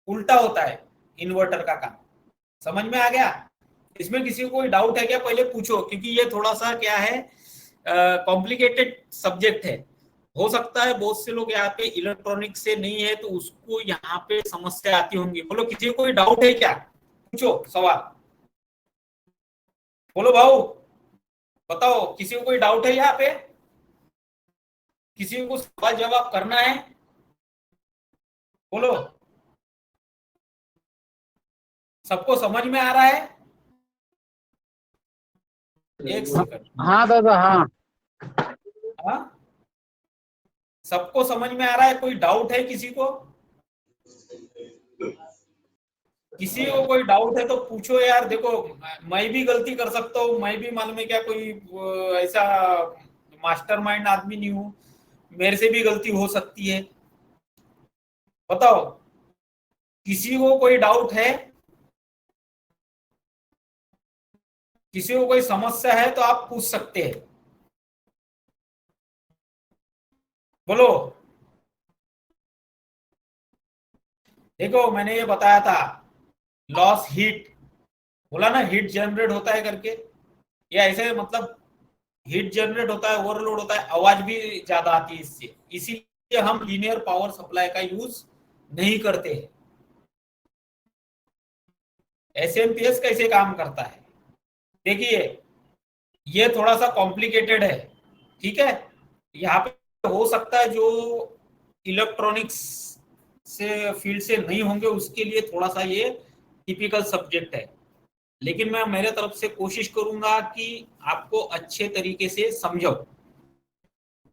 [SPEAKER 1] उल्टा होता है इन्वर्टर का काम। समझ में आ गया? इसमें किसी को कोई डाउट है क्या, पहले पूछो, क्योंकि ये थोड़ा सा क्या है, कॉम्प्लिकेटेड सब्जेक्ट है। हो सकता है बहुत से लोग यहाँ पे इलेक्ट्रॉनिक से नहीं है तो उसको यहाँ पे समस्या आती होंगी। बोलो किसी को कोई डाउट है क्या, पूछो सवाल, बोलो भाऊ, बताओ किसी को कोई डाउट है यहाँ पे, किसी को सवाल जवाब करना है, बोलो। सबको समझ में आ रहा है? एक सेकंड,
[SPEAKER 4] हाँ दादा, हाँ
[SPEAKER 1] हाँ सबको समझ में आ रहा है? कोई डाउट है किसी को? किसी को कोई डाउट है तो पूछो यार। देखो मैं भी गलती कर सकता हूँ, मैं भी मालूम है क्या कोई ऐसा मास्टरमाइंड आदमी नहीं हूँ, मेरे से भी गलती हो सकती है। बताओ किसी को कोई डाउट है, किसी को कोई समस्या है तो आप पूछ सकते हैं, बोलो। देखो मैंने ये बताया था, लॉस हीट, बोला ना हीट जनरेट होता है करके, ये ऐसे मतलब हीट जनरेट होता है, ओवरलोड होता है, आवाज भी ज्यादा आती है इससे, इसीलिए हम लीनियर पावर सप्लाई का यूज नहीं करते हैं। एसएमपीएस कैसे काम करता है, देखिए ये थोड़ा सा कॉम्प्लिकेटेड है, ठीक है। यहाँ पे हो सकता है जो इलेक्ट्रॉनिक्स से फील्ड से नहीं होंगे उसके लिए थोड़ा सा ये टिपिकल सब्जेक्ट है, लेकिन मैं मेरे तरफ से कोशिश करूंगा कि आपको अच्छे तरीके से समझाऊं।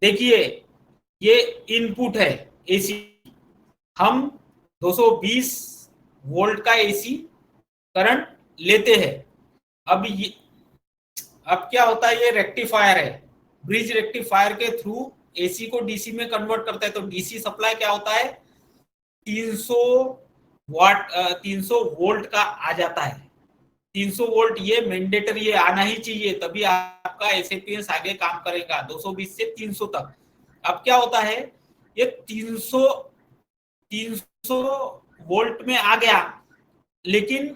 [SPEAKER 1] देखिए, ये इनपुट है एसी, हम 220 वोल्ट का एसी करंट लेते हैं। अब क्या होता है, ये रेक्टिफायर है, ब्रिज रेक्टिफायर के थ्रू एसी को डीसी में कन्वर्ट करता है। तो डीसी सप्लाई क्या होता है, 300 वाट 300 वोल्ट का आ जाता है। 300 वोल्ट ये मैंडेटरी, ये आना ही चाहिए, तभी आपका एसएपीएस आगे काम करेगा 220 से 300 तक। अब क्या होता है, ये 300 वोल्ट में आ गया, लेकिन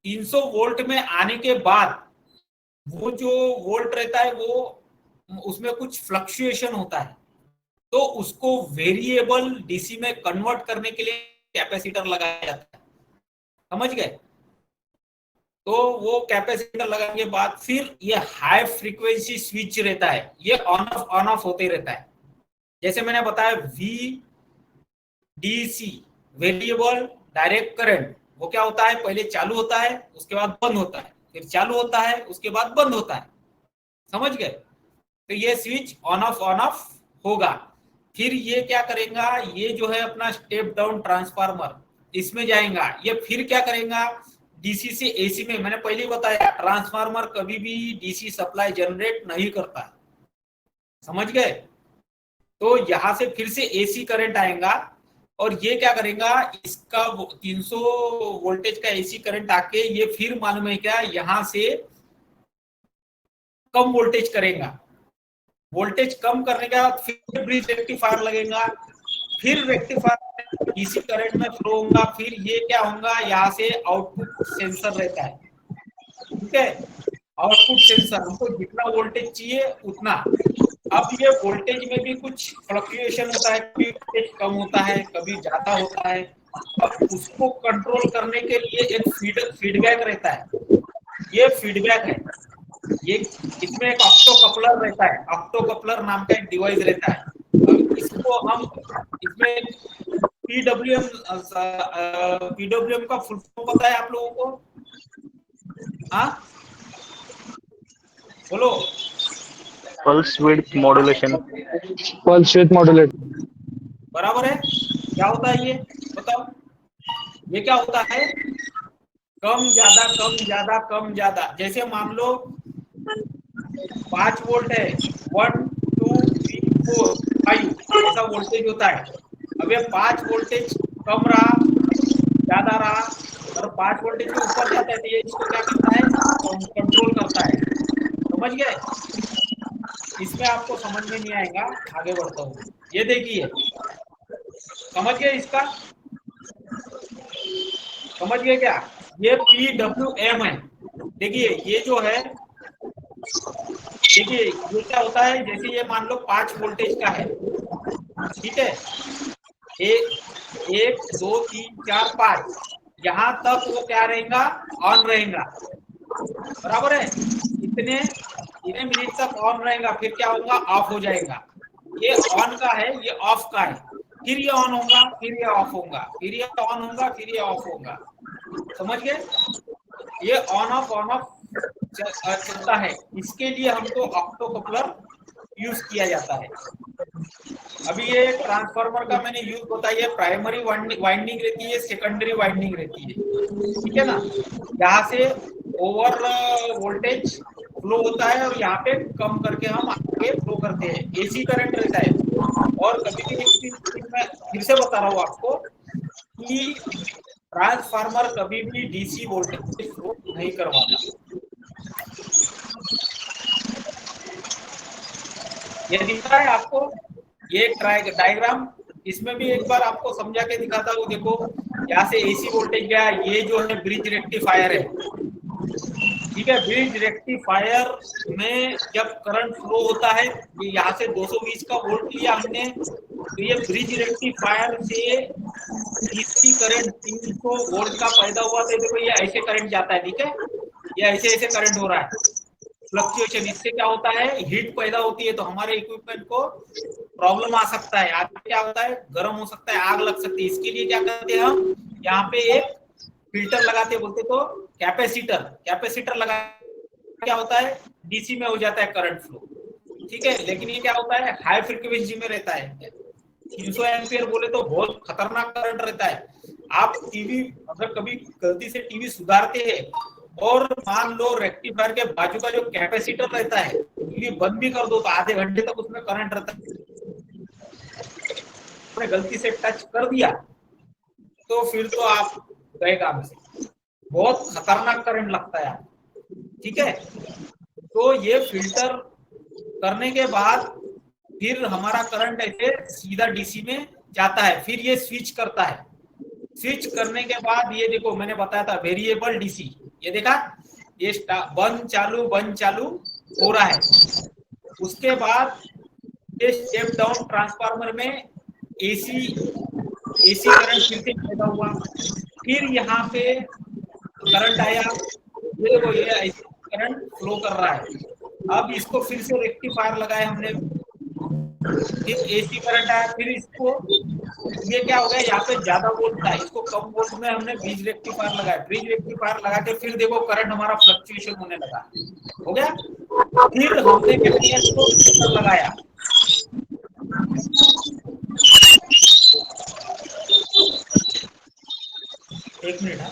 [SPEAKER 1] 300 वोल्ट में आने के बाद वो जो वोल्ट रहता है वो उसमें कुछ फ्लक्चुएशन होता है, तो उसको वेरिएबल डीसी में कन्वर्ट करने के लिए कैपेसिटर लगाया जाता है। समझ गए? तो वो कैपेसिटर लगाने के बाद फिर ये हाई फ्रीक्वेंसी स्विच रहता है, ये ऑन ऑफ होते रहता है। जैसे मैंने बताया VDC वेरिएबल डायरेक्ट करंट, वो क्या होता है, पहले चालू होता है उसके बाद बंद होता है, फिर चालू होता है उसके बाद बंद होता है। समझ गए? तो ये स्विच ऑन ऑफ होगा। फिर ये क्या करेगा, ये जो है अपना स्टेप डाउन ट्रांसफार्मर इसमें जाएगा, ये फिर क्या करेगा, डीसी से एसी में। मैंने पहले ही बताया ट्रांसफार्मर कभी भी डीसी सप्लाई जनरेट नहीं करता। समझ गए? तो यहां से फिर से एसी करंट आएगा और ये क्या करेगा, इसका 300 वोल्टेज का एसी करंट आके ये फिर मालूम है क्या, यहां से कम वोल्टेज करेगा। वोल्टेज कम करने के बाद फिर ब्रिज रेक्टिफायर लगेगा, फिर रेक्टिफायर डीसी करंट में फ्लो होगा, फिर ये क्या होगा, यहाँ से आउटपुट सेंसर रहता है। ठीक है, आउटपुट सेंसर, हमको जितना वोल्टेज चाहिए उतना। अब ये वोल्टेज में भी कुछ फ्लक्चुएशन होता है, कभी वोल्टेज कम होता है, कभी ज्यादा होता है। अब उसको कंट्रोल करने के लिए एक फीडबैक रहता है, ये फीडबैक है। ये इसमें एक ऑप्टो कपलर रहता है, ऑप्टो कपलर नाम का एक डिवाइस रहता है। अब इसको हम इसमें पीडब्ल्यूएम का फुल फॉर्म पता है आप लोगों को? हाँ बोलो।
[SPEAKER 3] Pulse width modulation.
[SPEAKER 2] Pulse width modulator.
[SPEAKER 1] बराबर है। क्या होता है ये बताओ? ये क्या होता है, कम ज्यादा कम ज्यादा कम ज्यादा। जैसे मान लो 5 वोल्ट है, 1 2 3 4 5 ऐसा वोल्टेज होता है। अब ये 5 वोल्टेज कम रहा, ज्यादा रहा, और 5 वोल्टेज के ऊपर जाता है तो ये इसको क्या करता है, कंट्रोल करता है। समझ गए? इसमें आपको समझ में नहीं आएगा, आगे बढ़ता हूँ। ये देखिए, समझ गए इसका? समझ गए क्या? ये PWM है। देखिए ये जो है, देखिए ये क्या होता है, जैसे ये मान लो 5 वोल्टेज का है, ठीक है, 1 2 3 4 5, यहाँ तक वो क्या रहेगा, ऑन रहेगा। बराबर है, इतने मिनट तक ऑन रहेगा, फिर क्या होगा, ऑफ हो जाएगा। ये ऑन का है, ये ऑफ का है, फिर ये ऑन होगा, फिर ये ऑफ होगा, फिर ये ऑन होगा, फिर ये ऑफ होगा। समझ गए? ये ऑन ऑफ चलता है। इसके लिए हमको ऑप्टो कपलर यूज किया जाता है। अभी ये ट्रांसफार्मर का मैंने यूज बताया, प्राइमरी वाइंडिंग रहती है, सेकेंडरी वाइंडिंग रहती है। ठीक है ना, यहाँ से ओवर वोल्टेज फ्लो होता है और यहाँ पे कम करके हम आगे फ्लो करते हैं, एसी करंट रहता है। और कभी भी एक चीज मैं फिर से बता रहा हूँ आपको कि ट्रांसफार्मर कभी भी डीसी वोल्टेज फ्लो नहीं करवाता। ये दिखता है आपको, ये डायग्राम, इसमें भी एक बार आपको समझा के दिखाता हूँ। देखो यहाँ से एसी वोल्टेज गया, ये जो है ब्रिज रेक्टिफायर है। ठीक है, ब्रिज रेक्टिफायर में जब करंट फ्लो होता है, ये यहाँ से 220 का वोल्ट लिया हमने, तो ये ब्रिज रेक्टिफायर से डीसी करंट 300 वोल्ट का पैदा हुआ। तो देखो ये ऐसे करंट जाता है, ठीक है, ये ऐसे करंट हो रहा है। फ्लक्चुएशन, इससे क्या होता है, हीट पैदा होती है, तो हमारे इक्विपमेंट को प्रॉब्लम आ सकता है, आगे क्या होता है, गर्म हो सकता है, आग लग सकती है। इसके लिए क्या करते हैं हम, यहाँ पे एक फिल्टर लगाते हैं, बोलते तो कैपेसिटर लगा, क्या होता है, डीसी में हो जाता है करंट फ्लो, ठीक है। लेकिन ये क्या होता है, हाई फ्रीक्वेंसी में रहता है, 300 एम्पियर बोले तो बहुत खतरनाक करंट रहता है। आप टीवी अगर कभी गलती से टीवी सुधारते हैं और मान लो रेक्टिफायर के बाजू का जो कैपेसिटर रहता है, टीवी बंद भी कर दो तो आधे घंटे तक उसमें करंट रहता है, आपने गलती से टच कर दिया तो फिर तो आप गए काम से, बहुत खतरनाक करंट लगता है आपको, ठीक है। तो ये फिल्टर करने के बाद फिर हमारा करंट ऐसे सीधा डीसी में जाता है, फिर ये स्विच करता है, स्विच करने के बाद ये देखो मैंने बताया था वेरिएबल डीसी, ये देखा, ये बंद चालू हो रहा है। उसके बाद ये स्टेप डाउन ट्रांसफार्मर में एसी करंट फिर से पैदा हुआ, फिर यहाँ पे करंट आया, ये देखो ये ऐसे करंट फ्लो कर रहा है। अब इसको फिर से रेक्टिफायर लगाया हमने, फिर एसी करंट आया, फिर इसको, ये क्या हो गया, यहाँ पे ज्यादा वोल्ट था, इसको कम वोल्ट में हमने ब्रिज रेक्टिफायर लगाया, ब्रिज रेक्टिफायर लगा के फिर देखो करंट हमारा फ्लक्चुएशन होने लगा, हो गया। फिर हमने क्या किया, इसको फिल्टर लगाया, एक मिनट है,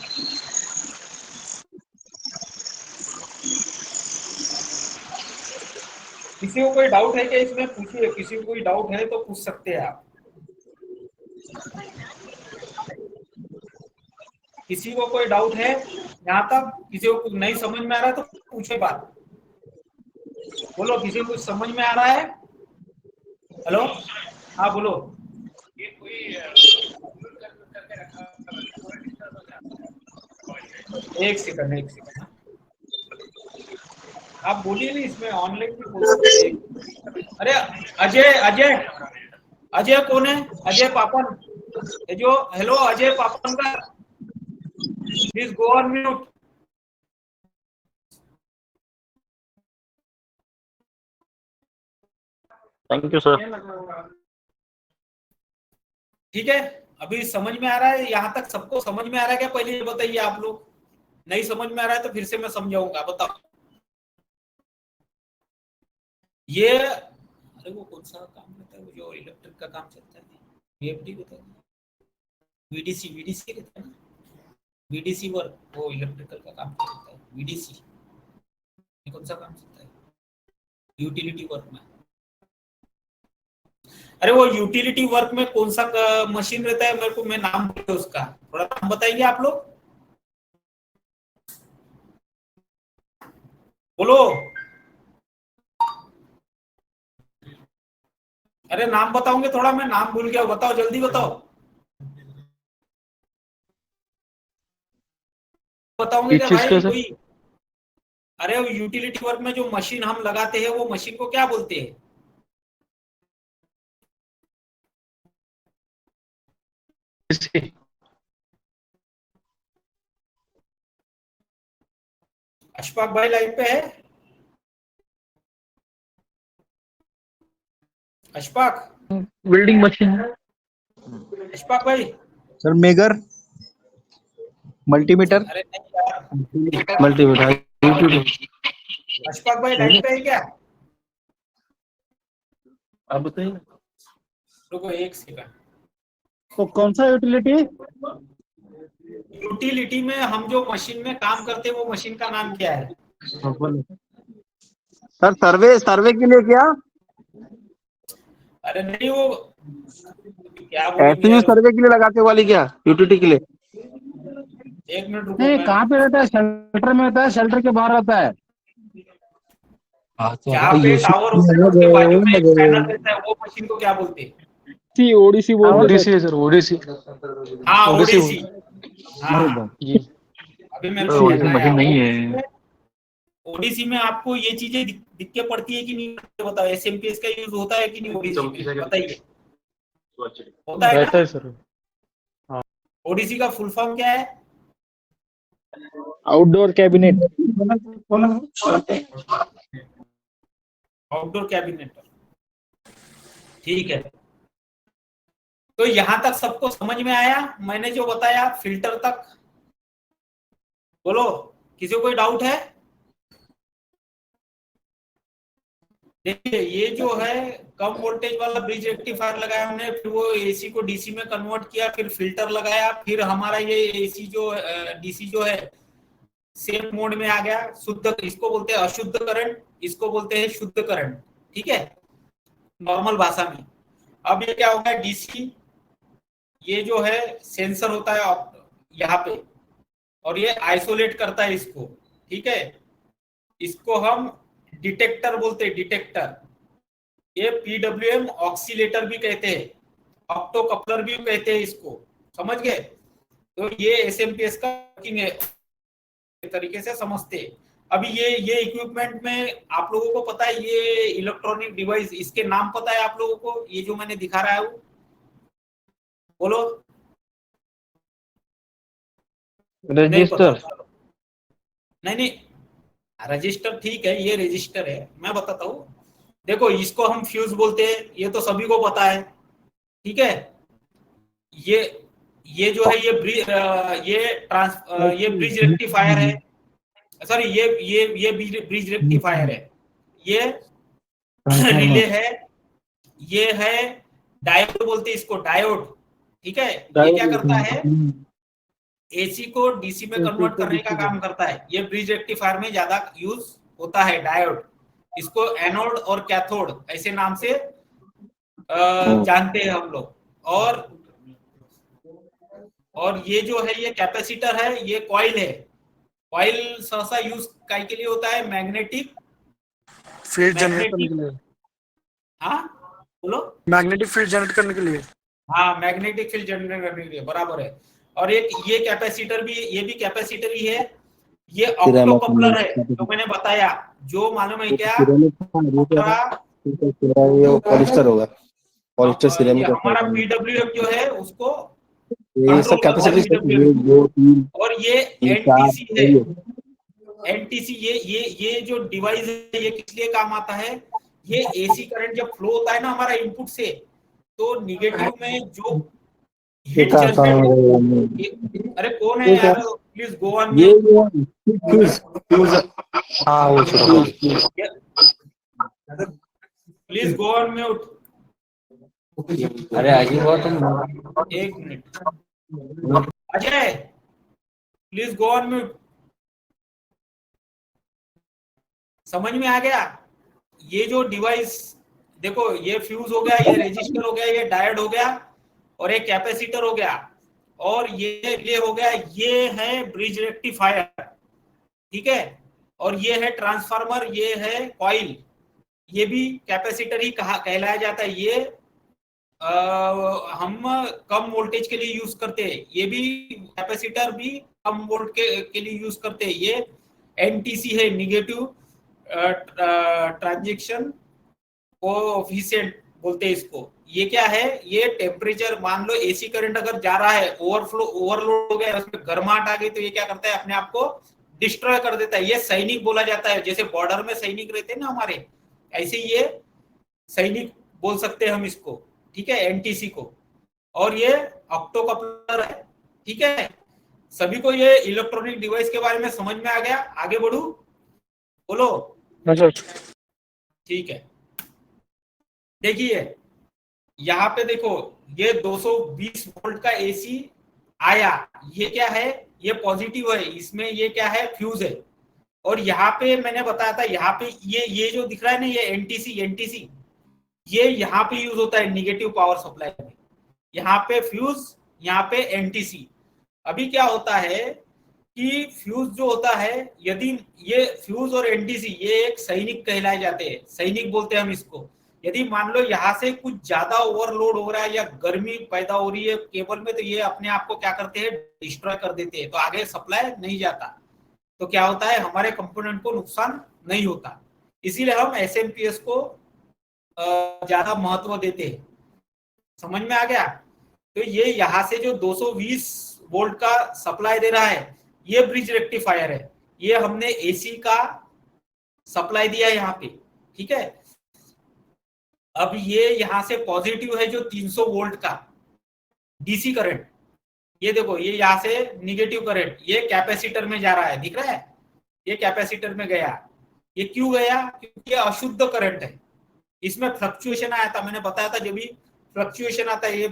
[SPEAKER 1] किसी को कोई डाउट है क्या इसमें, पूछिए, किसी को कोई डाउट है तो पूछ सकते हैं आप, किसी को कोई डाउट है यहाँ तक, किसी को नहीं समझ में आ रहा है तो पूछे बात, बोलो, किसी को कुछ समझ में आ रहा है, हेलो, हाँ बोलो। एक सेकंड, आप बोलिए नहीं, इसमें ऑनलाइन भी बोल सकते हैं। अरे अजय कौन है, अजय पापन, ये जो, हेलो अजय पापन का, please go on mute.
[SPEAKER 2] Thank you sir.
[SPEAKER 1] ठीक है, अभी समझ में आ रहा है, यहाँ तक सबको समझ में आ रहा है क्या, पहले ये बताइए, आप लोग नहीं समझ में आ रहा है तो फिर से मैं समझाऊंगा, बताओ। ये, अरे वो कौन सा काम रहता है, वो जो इलेक्ट्रिक का काम चलता है, वीएफडी होता है, वीडीसी रहता है ना, वीडीसी वर्क, वो इलेक्ट्रिकल का काम चलता है, वीडीसी, ये कौन सा काम चलता है, यूटिलिटी वर्क में। अरे वो यूटिलिटी वर्क में कौन सा मशीन रहता है, मेरे को, मैं नाम बोले उसका, थोड़ा नाम बताइए आप लोग, बोलो, अरे नाम बताओगे थोड़ा, मैं नाम भूल गया, बताओ जल्दी बताओ, बताओगे क्या भाई कोई, अरे वो यूटिलिटी वर्क में जो मशीन हम लगाते हैं वो मशीन को क्या बोलते हैं, अशफाक भाई लाइन पे है, अशफाक,
[SPEAKER 2] वेल्डिंग मशीन,
[SPEAKER 1] अशफाक भाई,
[SPEAKER 5] सर मेगर, मल्टीमीटर,
[SPEAKER 1] अरे नहीं यार,
[SPEAKER 2] मल्टीमीटर,
[SPEAKER 1] अशफाक भाई लाइन पे है क्या,
[SPEAKER 2] आप बताइए।
[SPEAKER 1] रुको एक सेकंड,
[SPEAKER 4] तो कौन सा यूटिलिटी,
[SPEAKER 1] यूटिलिटी में हम जो मशीन में काम करते हैं वो मशीन का नाम क्या है,
[SPEAKER 5] सर सर्वे के लिए क्या,
[SPEAKER 1] अरे नहीं वो क्या
[SPEAKER 5] ऐसे ही
[SPEAKER 1] बोलेंगे,
[SPEAKER 5] सर्वे के लिए लगाते वाली क्या, यूटिलिटी के लिए।
[SPEAKER 1] एक मिनट रुको,
[SPEAKER 4] नहीं कहाँ पे रहता है, शेल्टर में रहता है, शेल्टर के बाहर रहता है,
[SPEAKER 1] जहाँ पे टावर होता है उसके बाजू में एक पैनल रहता है, वो मशीन को क्या बोलते हैं,
[SPEAKER 2] ओडीसी ओडीसी है सर, ओडीसी,
[SPEAKER 1] हाँ ओडीसी, हाँ
[SPEAKER 4] अरे
[SPEAKER 1] हाँ,
[SPEAKER 4] बाप,
[SPEAKER 2] जी,
[SPEAKER 1] अभी मेरे को
[SPEAKER 2] ओडीसी मशीन नहीं है।
[SPEAKER 1] ओडीसी में आपको ये चीजें दिख के पड़ती है कि नहीं, बताओ, एसएमपीएस का यूज होता है कि नहीं ओडीसी में, बताइए, होता है
[SPEAKER 2] रहता
[SPEAKER 1] ना,
[SPEAKER 2] है सर।
[SPEAKER 1] ओडीसी का फुल फॉर्म क्या है,
[SPEAKER 5] आउटडोर कैबिनेट।
[SPEAKER 1] आउटडोर कैबिनेट, ठीक है। तो यहां तक सबको समझ में आया मैंने जो बताया फिल्टर तक? बोलो, किसी को कोई डाउट है? देखिए ये जो है कम वोल्टेज वाला ब्रिज रेक्टिफायर लगाया हमने, फिर वो एसी को डीसी में कन्वर्ट किया, फिर फिल्टर लगाया, फिर हमारा ये एसी जो डीसी जो है सेफ मोड में आ गया। शुद्ध, इसको बोलते हैं अशुद्ध करंट, इसको बोलते हैं शुद्ध करंट, ठीक है, नॉर्मल भाषा में। अब ये क्या होगा, डीसी ये जो है सेंसर होता है यहाँ पे, और ये आइसोलेट करता है इसको, ठीक है। इसको हम डिटेक्टर बोलते हैं, डिटेक्टर। ये पीडब्ल्यूएम ऑक्सीलेटर भी कहते हैं, ऑप्टो कपलर भी कहते हैं इसको, समझ गए? तो ये एसएमपीएस का वर्किंग है, तरीके से समझते हैं। अभी ये इक्विपमेंट में आप लोगों को पता है, ये इलेक्ट्रॉनिक डिवाइस, इसके नाम पता है आप लोगों को? ये जो मैंने दिखा रहा है वो बोलो।
[SPEAKER 5] रजिस्टर।
[SPEAKER 1] नहीं, रजिस्टर ठीक है, ये रजिस्टर है, मैं बताता हूँ। देखो इसको हम फ्यूज बोलते हैं, ये तो सभी को पता है, ठीक है। ये जो है ये ब्रिज रेक्टिफायर है, सॉरी ये ब्रिज रेक्टिफायर है, ये रिले है, ये है डायोड बोलते हैं इसको, डायोड, ठीक है। ये क्या करता है, एसी को डीसी में कन्वर्ट करने का काम करता है। ये ब्रिज रेक्टिफायर में ज्यादा यूज होता है डायोड। इसको एनोड और कैथोड ऐसे नाम से जानते हैं हम लोग। और ये जो है ये कैपेसिटर है, ये कॉइल है। कॉइल सहसा यूज काय के लिए होता है, मैग्नेटिक
[SPEAKER 6] फील्ड जनरेट करने के लिए।
[SPEAKER 1] हाँ बोलो,
[SPEAKER 6] मैग्नेटिक फील्ड जनरेट करने के लिए।
[SPEAKER 1] हाँ, मैग्नेटिक फील्ड जनरेट करने के लिए, बराबर है। और एक ये कैपेसिटर भी, ये भी कैपेसिटर ही है। ये ऑप्टो कपलर है जो मैंने बताया, जो मालूम है क्या,
[SPEAKER 5] पॉलिस्टर होगा, पॉलिस्टर सिरेमिक।
[SPEAKER 1] हमारा पीडब्ल्यूएम जो है उसको,
[SPEAKER 5] ये सब कैपेसिटी।
[SPEAKER 1] और ये एनटीसी है। एनटीसी ये जो डिवाइस है ये किस लिए काम आता है, ये एसी करंट जब फ्लो होता है ना हमारा इनपुट से, तो निगेटिव में जो हिट अरे कौन है यार, please go on. Please go on mute.
[SPEAKER 5] अरे आगे हुआ तुम,
[SPEAKER 1] एक minute Ajay, please go on mute. समझ में आ गया? ये जो डिवाइस देखो, ये फ्यूज हो गया, ये रेजिस्टर हो गया, ये डायोड हो गया, और एक कैपेसिटर हो गया, और ये हो गया, ये है ब्रिज रेक्टिफायर, ठीक है। और ये है ट्रांसफार्मर, ये है कॉइल, ये भी कैपेसिटर ही कहलाया जाता है। ये हम कम वोल्टेज के लिए यूज करते हैं, ये भी कैपेसिटर भी कम वोल्ट के लिए यूज करते हैं। ये एनटीसी है, निगेटिव ट्रांजैक्शन कोएफिशिएंट बोलते हैं इसको। ये क्या है, ये टेम्परेचर, मान लो एसी करंट अगर जा रहा है, ओवरलोड हो गया, उसमें गर्माहट आ गई, तो ये क्या करता है, अपने आप को डिस्ट्रॉय कर देता है। ये सैनिक बोला जाता है, जैसे बॉर्डर में सैनिक रहते हैं ना हमारे, ऐसे ये सैनिक बोल सकते हैं हम इसको, ठीक है, एनटीसी को। और ये ऑप्टो कपलर है, ठीक है। सभी को ये इलेक्ट्रॉनिक डिवाइस के बारे में समझ में आ गया? आगे बढ़ू, बोलो। ठीक है, देखिए यहाँ पे देखो, ये 220 वोल्ट का एसी आया, ये क्या है, ये पॉजिटिव है, इसमें ये क्या है, फ्यूज है। और यहाँ पे मैंने बताया था, यहाँ पे ये जो दिख रहा है ना, ये एनटीसी ये यहाँ पे यूज होता है निगेटिव पावर सप्लाई में। यहाँ पे फ्यूज, यहाँ पे एनटीसी। अभी क्या होता है कि फ्यूज जो होता है, यदि ये फ्यूज और एनटीसी ये एक सैनिक कहलाए जाते हैं, सैनिक बोलते हैं हम इसको। यदि मान लो यहाँ से कुछ ज्यादा ओवरलोड हो रहा है या गर्मी पैदा हो रही है केबल में, तो ये अपने आप को क्या करते हैं, डिस्ट्रॉय कर देते हैं, तो आगे सप्लाई नहीं जाता। तो क्या होता है, हमारे कंपोनेंट को नुकसान नहीं होता। इसीलिए हम एसएमपीएस को ज्यादा महत्व देते हैं। समझ में आ गया? तो ये यहाँ से जो 220 वोल्ट का सप्लाई दे रहा है, ये ब्रिज रेक्टिफायर है, ये हमने एसी का सप्लाई दिया यहाँ पे, ठीक है। अब ये यहाँ से पॉजिटिव है जो 300 वोल्ट का डीसी करंट, ये देखो ये यहाँ से निगेटिव करंट ये कैपेसिटर में जा रहा है, दिख रहा है, ये कैपेसिटर में गया। ये क्यों गया? क्योंकि ये अशुद्ध करंट है, इसमें फ्लक्चुएशन आया था, मैंने बताया था, जब भी फ्लक्चुएशन आता है ये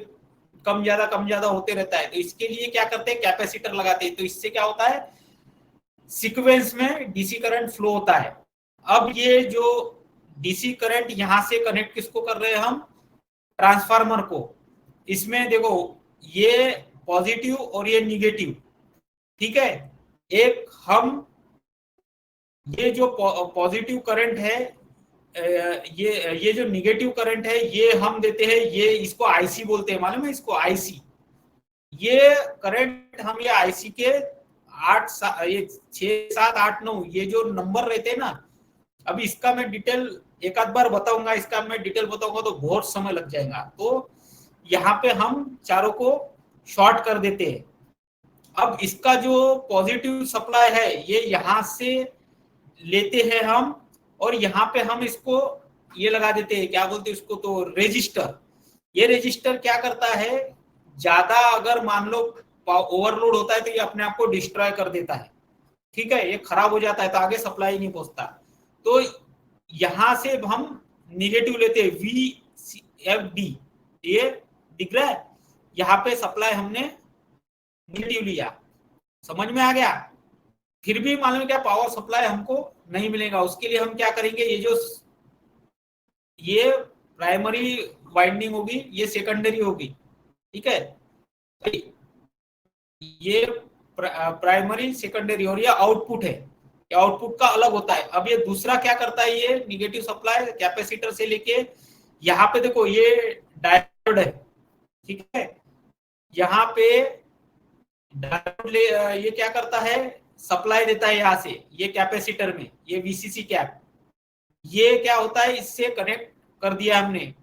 [SPEAKER 1] कम ज्यादा होते रहता है, तो इसके लिए क्या करते हैं, कैपेसिटर लगाते हैं। तो इससे क्या होता है, सीक्वेंस में डीसी करंट फ्लो होता है। अब ये जो डीसी करंट यहां से कनेक्ट किसको कर रहे हैं हम, ट्रांसफार्मर को। इसमें देखो ये पॉजिटिव और ये निगेटिव, ठीक है। एक हम ये जो पॉजिटिव करंट है, ये जो निगेटिव करंट है ये हम देते हैं, ये इसको आईसी बोलते हैं, मालूम है इसको, आईसी। ये करंट हम ये आईसी के 6, 7, 8, 9 ये जो नंबर रहते हैं ना, अभी इसका मैं डिटेल एक आध बार बताऊंगा, इसका मैं डिटेल बताऊंगा तो बहुत समय लग जाएगा। तो यहाँ पे हम चारों को शॉर्ट कर देते हैं। अब इसका जो पॉजिटिव सप्लाई है ये यहाँ से लेते हैं हम, और यहाँ पे हम इसको ये लगा देते हैं, क्या बोलते हैं इसको, तो रेजिस्टर। ये रेजिस्टर क्या करता है, ज्यादा अगर मान लो ओवरलोड होता है तो ये अपने आप को डिस्ट्रॉय कर देता है, ठीक है, ये खराब हो जाता है तो आगे सप्लाई नहीं पहुंचता। तो यहां से हम निगेटिव लेते हैं, VFD, ये दिख रहा है, यहाँ पे सप्लाई हमने निगेटिव लिया, समझ में आ गया। फिर भी मालूम क्या पावर सप्लाई हमको नहीं मिलेगा, उसके लिए हम क्या करेंगे, ये प्राइमरी वाइंडिंग होगी, ये सेकेंडरी होगी, ठीक है, ये प्राइमरी सेकेंडरी, और ये आउटपुट है, ये आउटपुट का अलग होता है। अब ये दूसरा क्या करता है, ये निगेटिव सप्लाई कैपेसिटर से लेके यहाँ पे देखो ये डायोड है, ठीक है, यहाँ पे डायोड ये क्या करता है, सप्लाई देता है यहाँ से, ये कैपेसिटर में, ये VCC कैप, ये क्या होता है, इससे कनेक्ट कर दिया हमने,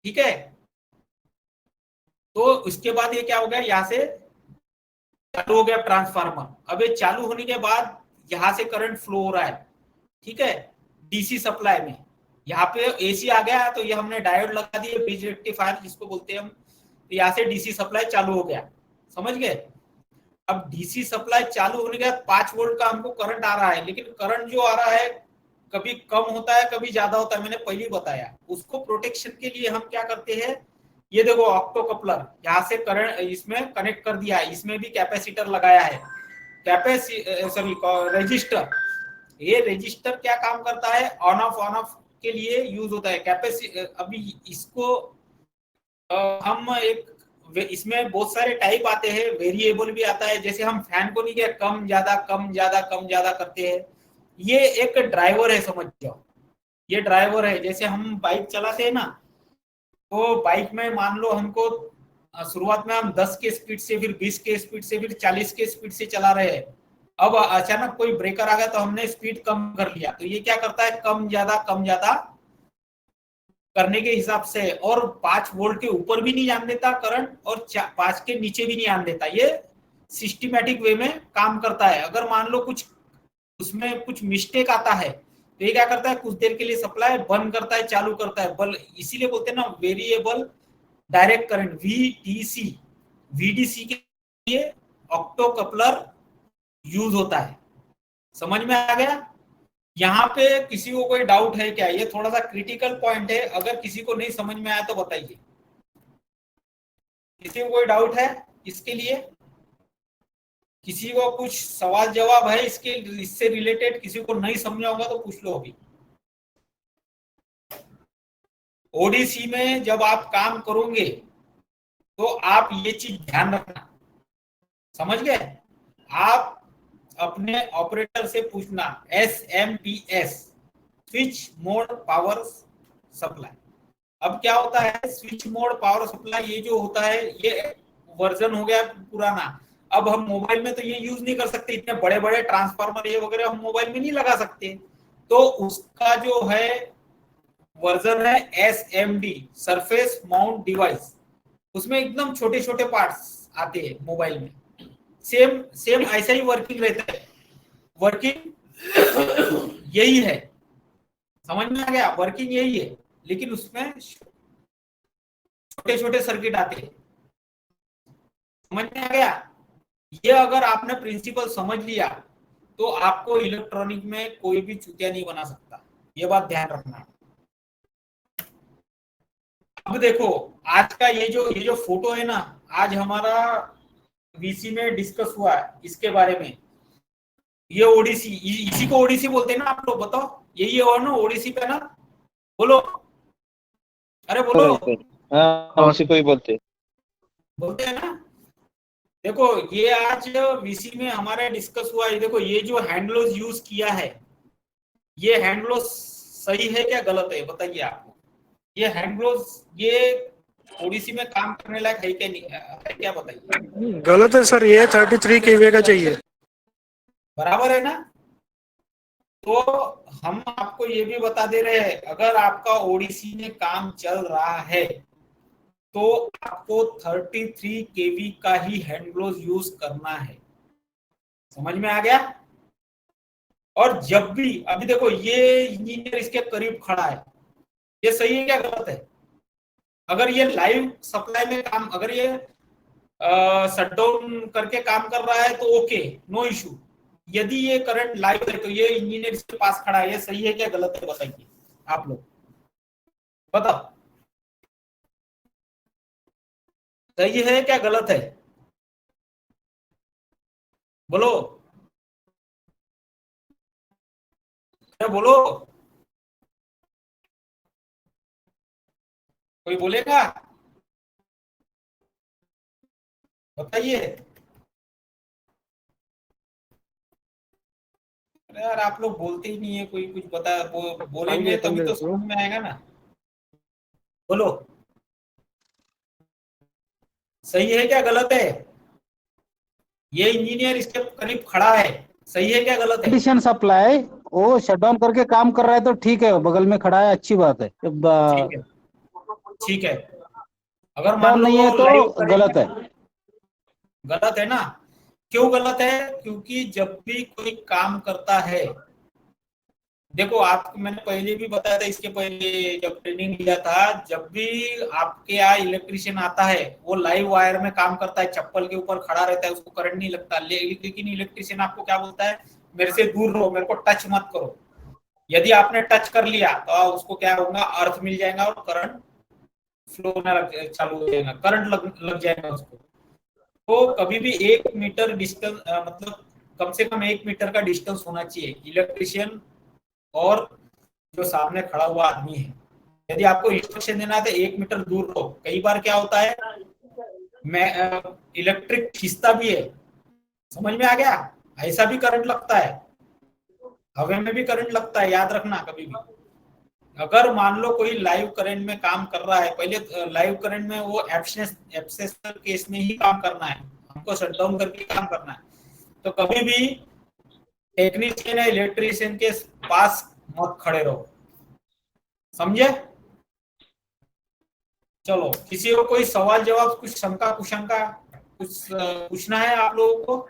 [SPEAKER 1] ठीक है। तो उसके बाद ये क्या हो गया, यहाँ से चालू हो गया ट्रांसफार्मर। अब ये चालू होने के बाद यहाँ से करंट फ्लो हो रहा है, ठीक है, डीसी सप्लाई में। यहाँ पे एसी आ गया तो ये हमने डायोड लगा दिए, ब्रिज रेक्टिफायर जिसको बोलते हैं हम, तो यहाँ से डीसी सप्लाई चालू हो गया, समझ गए। अब डीसी सप्लाई चालू होने के बाद 5 वोल्ट का हमको करंट आ रहा है, लेकिन करंट जो आ रहा है कभी कम होता है कभी ज्यादा होता है, मैंने पहले ही बताया। उसको प्रोटेक्शन के लिए हम क्या करते हैं, ये देखो ऑक्टो कपलर यहाँ से करंट इसमें कनेक्ट कर दिया है, इसमें भी कैपेसिटर लगाया है, रेजिस्टर। ये रेजिस्टर क्या काम करता है, ऑन ऑफ के लिए यूज होता है। अभी इसको हम एक, इसमें बहुत सारे टाइप आते हैं, वेरिएबल भी आता है, जैसे हम फैन को नहीं क्या कम ज्यादा करते हैं, ये एक ड्राइवर है, समझ जाओ, ये ड्राइवर है। जैसे हम बाइक चलाते हैं ना, तो बाइक में मान लो हमको शुरुआत में हम 10 के स्पीड से, फिर 20 के स्पीड से, फिर 40 के स्पीड से चला रहे हैं। अब अचानक कोई ब्रेकर आ गया तो हमने स्पीड कम कर लिया, तो ये क्या करता है, कम ज्यादा करने के हिसाब से, और 5 वोल्ट के ऊपर भी नहीं जान देता करंट, और 5 के नीचे भी नहीं आने देता। ये सिस्टमैटिक वे में काम करता है। अगर मान लो कुछ उसमें कुछ मिस्टेक आता है तो ये क्या करता है, कुछ देर के लिए सप्लाई बंद करता है, चालू करता है, इसीलिए बोलते हैं ना वेरिएबल डायरेक्ट करंट, VDC के लिए ऑक्टो कपलर यूज होता है, समझ में आ गया। यहाँ पे किसी को कोई डाउट है क्या, ये थोड़ा सा क्रिटिकल पॉइंट है, अगर किसी को नहीं समझ में आया तो बताइए। किसी को कोई डाउट है इसके लिए, किसी को कुछ सवाल जवाब है इससे रिलेटेड, किसी को नहीं समझा होगा तो पूछ लो अभी। ओडीसी में जब आप काम करोगे तो आप ये चीज ध्यान रखना, समझ गए। आप अपने ऑपरेटर से पूछना, SMPS, switch mode power supply. अब क्या होता है, स्विच मोड पावर सप्लाई ये जो होता है, ये वर्जन हो गया पुराना। अब हम मोबाइल में तो ये यूज नहीं कर सकते, इतने बड़े बड़े ट्रांसफार्मर ये वगैरह हम मोबाइल में नहीं लगा सकते, तो उसका जो है वर्जन है SMD, सरफेस माउंट डिवाइस। उसमें एकदम छोटे छोटे पार्ट्स आते हैं मोबाइल में, सेम सेम ऐसा ही वर्किंग रहता है। वर्किंग यही है, समझ में आ गया? वर्किंग यही है, लेकिन उसमें छोटे छोटे सर्किट आते हैं। समझ में आ गया? ये अगर आपने प्रिंसिपल समझ लिया तो आपको इलेक्ट्रॉनिक में कोई भी चूतिया नहीं बना सकता, ये बात ध्यान रखना। अब देखो, आज का ये जो फोटो है ना, आज हमारा वीसी में डिस्कस हुआ है इसके बारे में। ये ओडीसी, इसी को ओडीसी बोलते हैं ना आप लोग, बताओ यही है और ना ओडीसी पे ना? बोलो, अरे बोलो।
[SPEAKER 5] हाँ उसी को ही बोलते
[SPEAKER 1] बोलते हैं ना? देखो ये आज वीसी में हमारे डिस्कस हुआ है। देखो ये जो हैंड ग्लोव्स यूज किया है, ये हैंड ग्लोव्स सही है क्या गलत है, बताइए आपको। ये हैंड ग्लोव्स ये ओडीसी में काम करने लायक है क्या नहीं है क्या, बताइए।
[SPEAKER 6] गलत है सर, ये 33 केवीए का चाहिए।
[SPEAKER 1] बराबर है ना? तो हम आपको ये भी बता दे रहे हैं, अगर आपका ओडीसी में काम चल रहा है तो आपको 33 केवी का ही हैंड ग्लोव्स यूज करना है। समझ में आ गया? और जब भी, अभी देखो ये इंजीनियर इसके करीब खड़ा है, ये सही है क्या गलत है? अगर ये लाइव सप्लाई में काम, अगर ये शटडाउन करके काम कर रहा है तो ओके, नो इशू। यदि ये करंट लाइव है तो ये इंजीनियर इसके पास खड़ा है, ये सही है क्या गलत है, बताइए आप लोग, बताओ सही है क्या गलत है, बोलो, क्या बोलो, कोई बोलेगा? बताइए। अरे यार आप लोग बोलते ही नहीं है, कोई कुछ बोलेंगे तभी तो समझ में आएगा ना। बोलो, सही है क्या गलत है? ये इंजीनियर इसके करीब खड़ा है, सही है क्या गलत है?
[SPEAKER 4] कंडीशन सप्लाई, वो शटडाउन करके काम कर रहा है तो ठीक है, बगल में खड़ा है, अच्छी बात है।
[SPEAKER 1] ठीक है, ठीक है। अगर मान लो
[SPEAKER 4] नहीं है तो गलत है।
[SPEAKER 1] गलत है ना? क्यों गलत है? क्योंकि जब भी कोई काम करता है, देखो आपको मैंने पहले भी बताया था, इसके पहले जब ट्रेनिंग लिया था, जब भी आपके यहाँ इलेक्ट्रिशियन आता है वो लाइव वायर में काम करता है, चप्पल के ऊपर खड़ा रहता है, उसको करंट नहीं लगता। लेकिन इलेक्ट्रिशियन आपको क्या बोलता है, मेरे से दूर रहो, मेरे को टच मत करो। यदि आपने टच कर लिया तो उसको क्या होगा, अर्थ मिल जाएगा और करंट फ्लो होना चालू हो जाएगा, करंट लग जाएगा उसको। तो कभी भी 1 मीटर डिस्टेंस, मतलब कम से कम 1 मीटर का डिस्टेंस होना चाहिए इलेक्ट्रिशियन और जो सामने खड़ा हुआ आदमी है। यदि आपको इंस्ट्रक्शन देना है तो 1 मीटर दूर रहो। कई बार क्या होता है, मैं इलेक्ट्रिक खींचता भी है, समझ में आ गया? ऐसा भी करंट लगता है, हवा में भी करंट लगता है, याद रखना कभी भी। अगर मान लो कोई लाइव करंट में काम कर रहा है, पहले लाइव करंट में वो एब्सेंशियल केस में ही काम करना है, हमको शटडाउन करके काम करना है। तो कभी भी टेक्नीशियन या इलेक्ट्रिशियन के पास मत खड़े रहो, समझे? चलो, किसी को कोई सवाल जवाब, कुछ शंका कुशंका कुछ पूछना है आप लोगों को?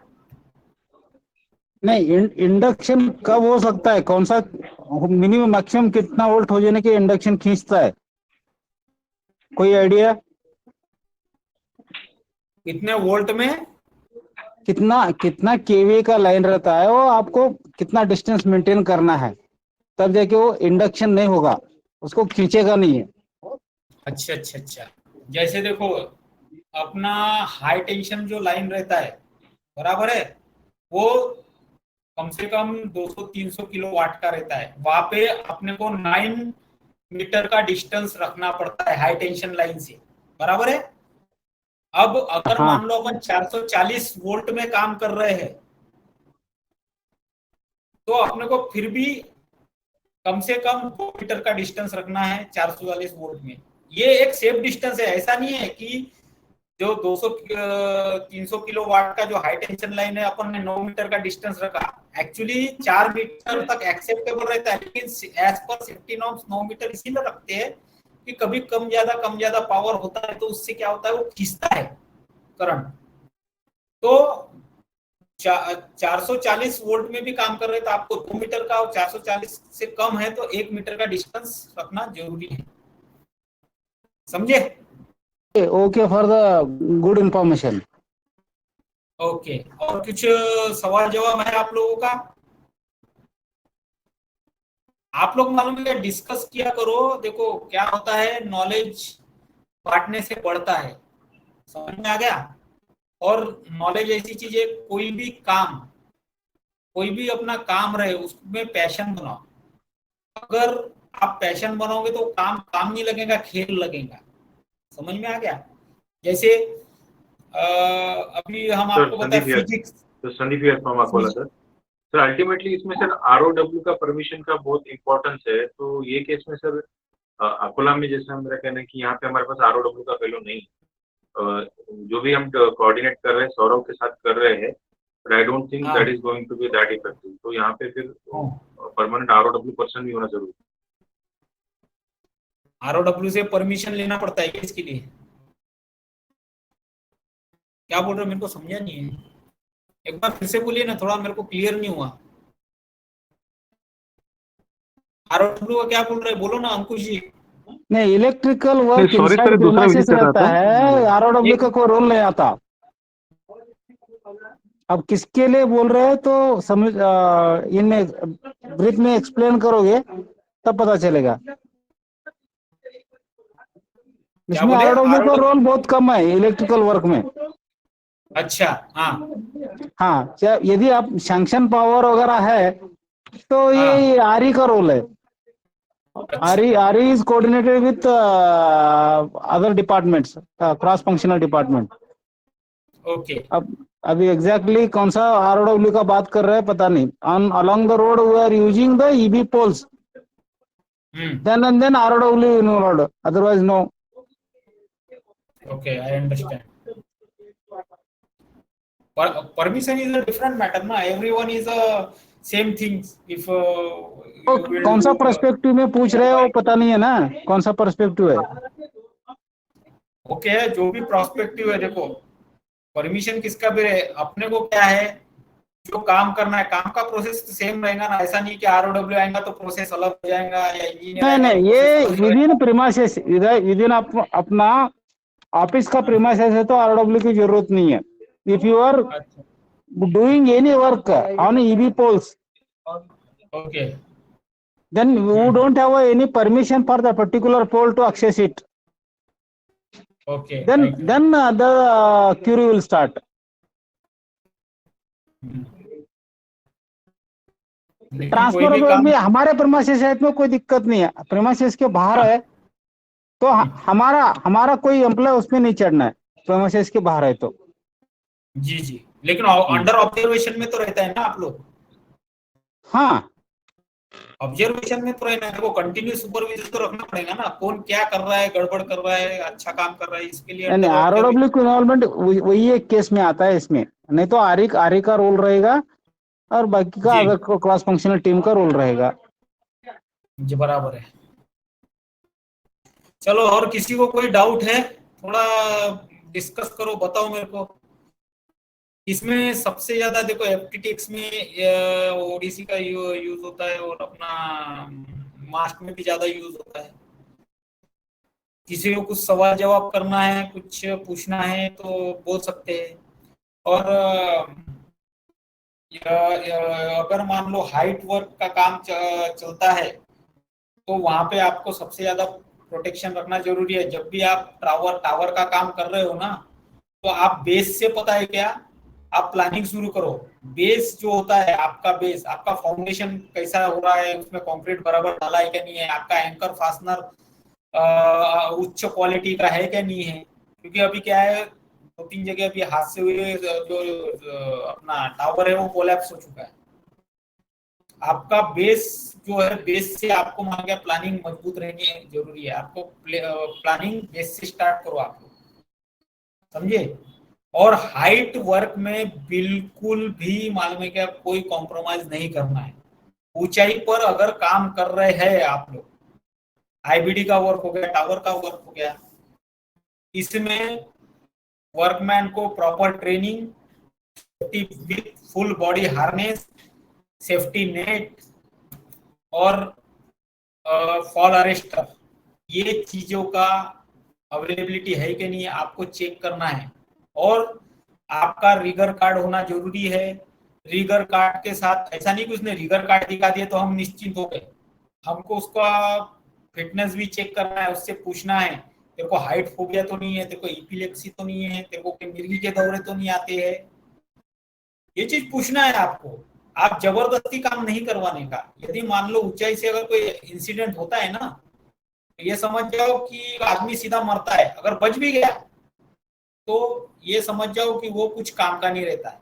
[SPEAKER 4] नहीं, इंडक्शन कब हो सकता है, कौन सा मिनिमम मैक्सिमम कितना वोल्ट हो जाने के इंडक्शन खींचता है, कोई आइडिया?
[SPEAKER 1] कितने वोल्ट में,
[SPEAKER 4] कितना केवी का लाइन रहता है, वो आपको कितना डिस्टेंस मेंटेन करना है, तब जाके वो इंडक्शन नहीं होगा, उसको खींचेगा नहीं है।
[SPEAKER 1] अच्छा अच्छा अच्छा। जैसे देखो अपना हाई टेंशन जो लाइन रहता है, बराबर है, वो कम से कम 200-300 किलो वाट का रहता है। वहां पे अपने को 9 मीटर का डिस्टेंस रखना पड़ता है हाई टेंशन लाइन से, बराबर है। अब अगर मान लो अपन 440 वोल्ट में काम कर रहे हैं तो अपने को फिर भी कम से कम 2 मीटर का डिस्टेंस रखना है 440 वोल्ट में। ये एक सेफ डिस्टेंस है, ऐसा नहीं है कि जो 200-300 किलो वाट का जो हाई टेंशन लाइन है अपन ने 9 मीटर का डिस्टेंस रखा, एक्चुअली 4 मीटर तक एक्सेप्टेबल रहता है, लेकिन as per safety norms 9 metre इसीलिए रखते हैं कि कभी कम ज्यादा पावर होता है तो उससे क्या होता है, वो खींचता है करंट। तो 440 वोल्ट में भी काम कर रहे हैं तो आपको 2 मीटर का और 440 से कम है तो 1 मीटर का डिस्टेंस रखना जरूरी है, समझे?
[SPEAKER 4] Okay for the good information.
[SPEAKER 1] Okay, और कुछ सवाल जवाब है आप लोगों का? आप लोग मालूम है क्या, डिस्कस किया करो। देखो क्या होता है, नॉलेज बांटने से बढ़ता है, समझ में आ गया? और नॉलेज ऐसी चीज है, कोई भी अपना काम रहे उसमें पैशन बनाओ। अगर आप पैशन बनाओगे तो काम काम नहीं लगेगा, खेल लगेगा, समझ में आ गया? जैसे अभी हम
[SPEAKER 7] सर
[SPEAKER 1] आपको बताए
[SPEAKER 7] संदीप यार,
[SPEAKER 1] फिजिक्स।
[SPEAKER 7] तो संदीप यार from Akola sir. Sir ultimately इसमें सर आरओडब्ल्यू का परमिशन का बहुत इंपॉर्टेंस है, तो ये केस में सर अकोला में जैसे मेरा कहना है कि यहाँ पे हमारे पास आरओडब्ल्यू का वैल्यू नहीं है। जो भी हम कोऑर्डिनेट कर रहे हैं सौरभ के साथ कर रहे हैं, बट आई डोंट थिंक
[SPEAKER 1] हाँ
[SPEAKER 7] that is going to be that effective. तो यहाँ पे फिर परमानेंट आरओडब्ल्यू पर्सन भी होना जरूरी है।
[SPEAKER 1] आरओडब्ल्यू से परमिशन लेना पड़ता है क्या इसके लिए? क्या बोल रहे हो, मेरे को समझा नहीं है, एक बार फिर से बोलिए ना, थोड़ा मेरे को क्लियर नहीं हुआ। आरओडब्ल्यू का क्या बोल रहे हैं, बोलो ना अंकुश जी।
[SPEAKER 4] नहीं, इलेक्ट्रिकल
[SPEAKER 2] नहीं
[SPEAKER 4] वर्क
[SPEAKER 2] सॉरी सर,
[SPEAKER 4] इनसाइड
[SPEAKER 2] दूसरा
[SPEAKER 4] प्रीमाइसेस
[SPEAKER 2] विजिट कर रहा
[SPEAKER 4] रहता
[SPEAKER 2] था।
[SPEAKER 4] है, आरओडब्ल्यू
[SPEAKER 1] एक
[SPEAKER 4] का कोई रोल नहीं आता। अब किसके लिए बोल रहे हैं तो समझ, इनमें ब्रीफ में एक्सप्लेन करोगे तब पता चलेगा।
[SPEAKER 1] क्या
[SPEAKER 4] इसमें
[SPEAKER 1] बोले,
[SPEAKER 4] आरओडब्ल्यू का
[SPEAKER 1] आरओडब्ल्यू?
[SPEAKER 4] रोल बहुत कम है इलेक्ट्रिकल वर्क में।
[SPEAKER 1] अच्छा, हाँ
[SPEAKER 4] हाँ, यदि आप सैंक्शन पावर वगैरह है तो
[SPEAKER 1] हाँ,
[SPEAKER 4] ये आरई का रोल है।
[SPEAKER 1] अच्छा
[SPEAKER 4] RE is coordinated with other departments, cross functional department.
[SPEAKER 1] Okay.
[SPEAKER 4] अब अभी एग्जैक्टली कौन सा आरओडब्ल्यू का बात कर रहे हैं पता नहीं। On along the road we are using the EB poles, then and then ROW involved, otherwise no.
[SPEAKER 1] Okay, I understand. Permission is a different matter ना, everyone is a same things. If
[SPEAKER 4] तो
[SPEAKER 1] you will
[SPEAKER 4] कौन सा
[SPEAKER 1] do
[SPEAKER 4] perspective में पूछ रहे हो पता नहीं है ना, कौन सा पर्सपेक्टिव है।
[SPEAKER 1] ओके है, जो भी प्रोस्पेक्टिव है, देखो परमिशन किसका भी रहे, अपने को क्या है, जो काम करना है काम का प्रोसेस तो सेम रहेगा ना। ऐसा नहीं कि आरओडब्ल्यू आएगा तो प्रोसेस अलग हो जाएगा, या इंजीनियर
[SPEAKER 4] नहीं
[SPEAKER 1] आएगा तो
[SPEAKER 4] नहीं,
[SPEAKER 1] प्रोसेस
[SPEAKER 4] ये
[SPEAKER 1] अलग
[SPEAKER 4] विदिन
[SPEAKER 1] रहेगा।
[SPEAKER 4] प्रीमाइसेस, विदिन अपना ऑफिस का प्रीमाइसेस है तो आरओडब्ल्यू की जरूरत नहीं है। इफ यू आर
[SPEAKER 1] अच्छा,
[SPEAKER 4] doing any work on EB poles
[SPEAKER 1] okay,
[SPEAKER 4] then you don't have any permission for the particular pole to access it,
[SPEAKER 1] okay,
[SPEAKER 4] then
[SPEAKER 1] right right.
[SPEAKER 4] then the query will start.
[SPEAKER 1] लेकिन कोई भी
[SPEAKER 4] transfer
[SPEAKER 1] काम,
[SPEAKER 4] में हमारे premises है में कोई दिक्कत नहीं है, प्रीमाइसेस के बाहर है तो हमारा हमारा कोई एम्प्लॉय उसमें नहीं चढ़ना है, प्रीमाइसेस के बाहर है तो।
[SPEAKER 1] जी जी, लेकिन अंडर ऑब्जर्वेशन में तो रहता है ना आप लोग?
[SPEAKER 4] हाँ,
[SPEAKER 1] ऑब्जर्वेशन में तो रहना है, देखो कंटिन्यू सुपरविजन तो रखना पड़ेगा ना, कौन क्या कर रहा है, गड़बड़ कर रहा है, अच्छा काम कर रहा है, इसके लिए
[SPEAKER 4] यानी
[SPEAKER 1] अंडर ऑब्जर्वेशन।
[SPEAKER 4] आरओडब्ल्यू की इन्वॉल्वमेंट वही एक केस में आता है इसमें, नहीं तो आरई का रोल रहेगा और बाकी का
[SPEAKER 1] जी
[SPEAKER 4] अदर क्रॉस फंक्शनल टीम का रोल रहेगा।
[SPEAKER 1] जी, बराबर है। चलो, और किसी को कोई डाउट है, थोड़ा डिस्कस करो, बताओ मेरे को। इसमें सबसे ज्यादा देखो एफटीटीएक्स में ओडीसी का यूज होता है, और अपना मास्ट में भी ज्यादा यूज होता है। किसी को कुछ सवाल जवाब करना है, कुछ पूछना है तो बोल सकते हैं। और अगर मान लो हाइट वर्क का काम चलता है तो वहां पे आपको सबसे ज्यादा प्रोटेक्शन रखना जरूरी है। जब भी आप टावर का काम कर रहे हो ना, तो आप बेस से, पता है क्या, आप प्लानिंग शुरू करो। बेस जो होता है, आपका बेस, आपका फाउंडेशन कैसा हो रहा है, उसमें कंक्रीट बराबर डाला है क्या नहीं है, आपका एंकर फास्टनर उच्च क्वालिटी का है क्या नहीं है। क्योंकि अभी क्या है, 2-3 जगह अभी हादसे हुए, जो अपना टावर है वो कोलैप्स हो चुका है। आपका बेस जो है, बेस से आपको मान गया प्लानिंग मजबूत रहनी है, जरूरी है। आपको प्लानिंग बेस से स्टार्ट करो आप लोग, समझे? और हाइट वर्क में बिल्कुल भी मालूम है क्या, कोई कॉम्प्रोमाइज नहीं करना है। ऊंचाई पर अगर काम कर रहे हैं आप लोग, आईबीडी का वर्क हो गया, टावर का वर्क हो गया, इसमें वर्कमैन को proper training, safety with full body harness, safety net और फॉल अरेस्टर, ये चीजों का अवेलेबिलिटी है कि नहीं आपको चेक करना है। और आपका रिगर कार्ड होना जरूरी है। रिगर कार्ड के साथ ऐसा नहीं कि उसने रिगर कार्ड दिखा दिया तो हम निश्चिंत हो गए, हमको उसका फिटनेस भी चेक करना है, उससे पूछना है तेरे को हाइट फोबिया तो नहीं है, तेरे को इपिलेप्सी तो नहीं है, तेरे को मिर्गी के दौरे तो नहीं आते हैं, ये चीज पूछना है आपको। आप जबरदस्ती काम नहीं करवाने का। यदि मान लो ऊंचाई से अगर कोई इंसिडेंट होता है ना, तो ये समझ जाओ कि आदमी सीधा मरता है। अगर बच भी गया तो ये समझ जाओ कि वो कुछ काम का नहीं रहता है।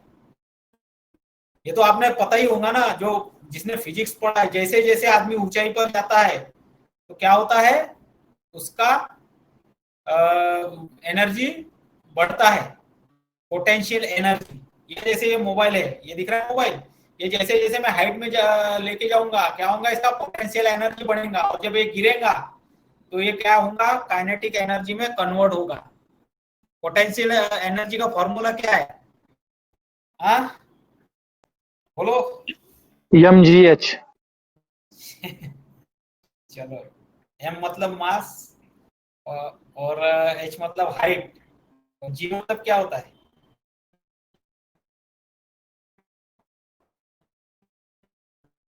[SPEAKER 1] ये तो आपने पता ही होगा ना, जो जिसने फिजिक्स पढ़ा है, जैसे जैसे आदमी ऊंचाई पर जाता है तो क्या होता है, उसका एनर्जी बढ़ता है, पोटेंशियल एनर्जी। ये जैसे ये मोबाइल है, ये दिख रहा है मोबाइल, ये जैसे जैसे मैं हाइट में लेके जाऊंगा क्या होगा, इसका पोटेंशियल एनर्जी बढ़ेगा, और जब ये गिरेगा तो ये क्या होगा, काइनेटिक एनर्जी में कन्वर्ट होगा। पोटेंशियल एनर्जी का फॉर्मूला क्या है, हाँ बोलो?
[SPEAKER 2] mgh।
[SPEAKER 1] चलो, एम मतलब मास और एच मतलब हाइट, और जी मतलब क्या होता है?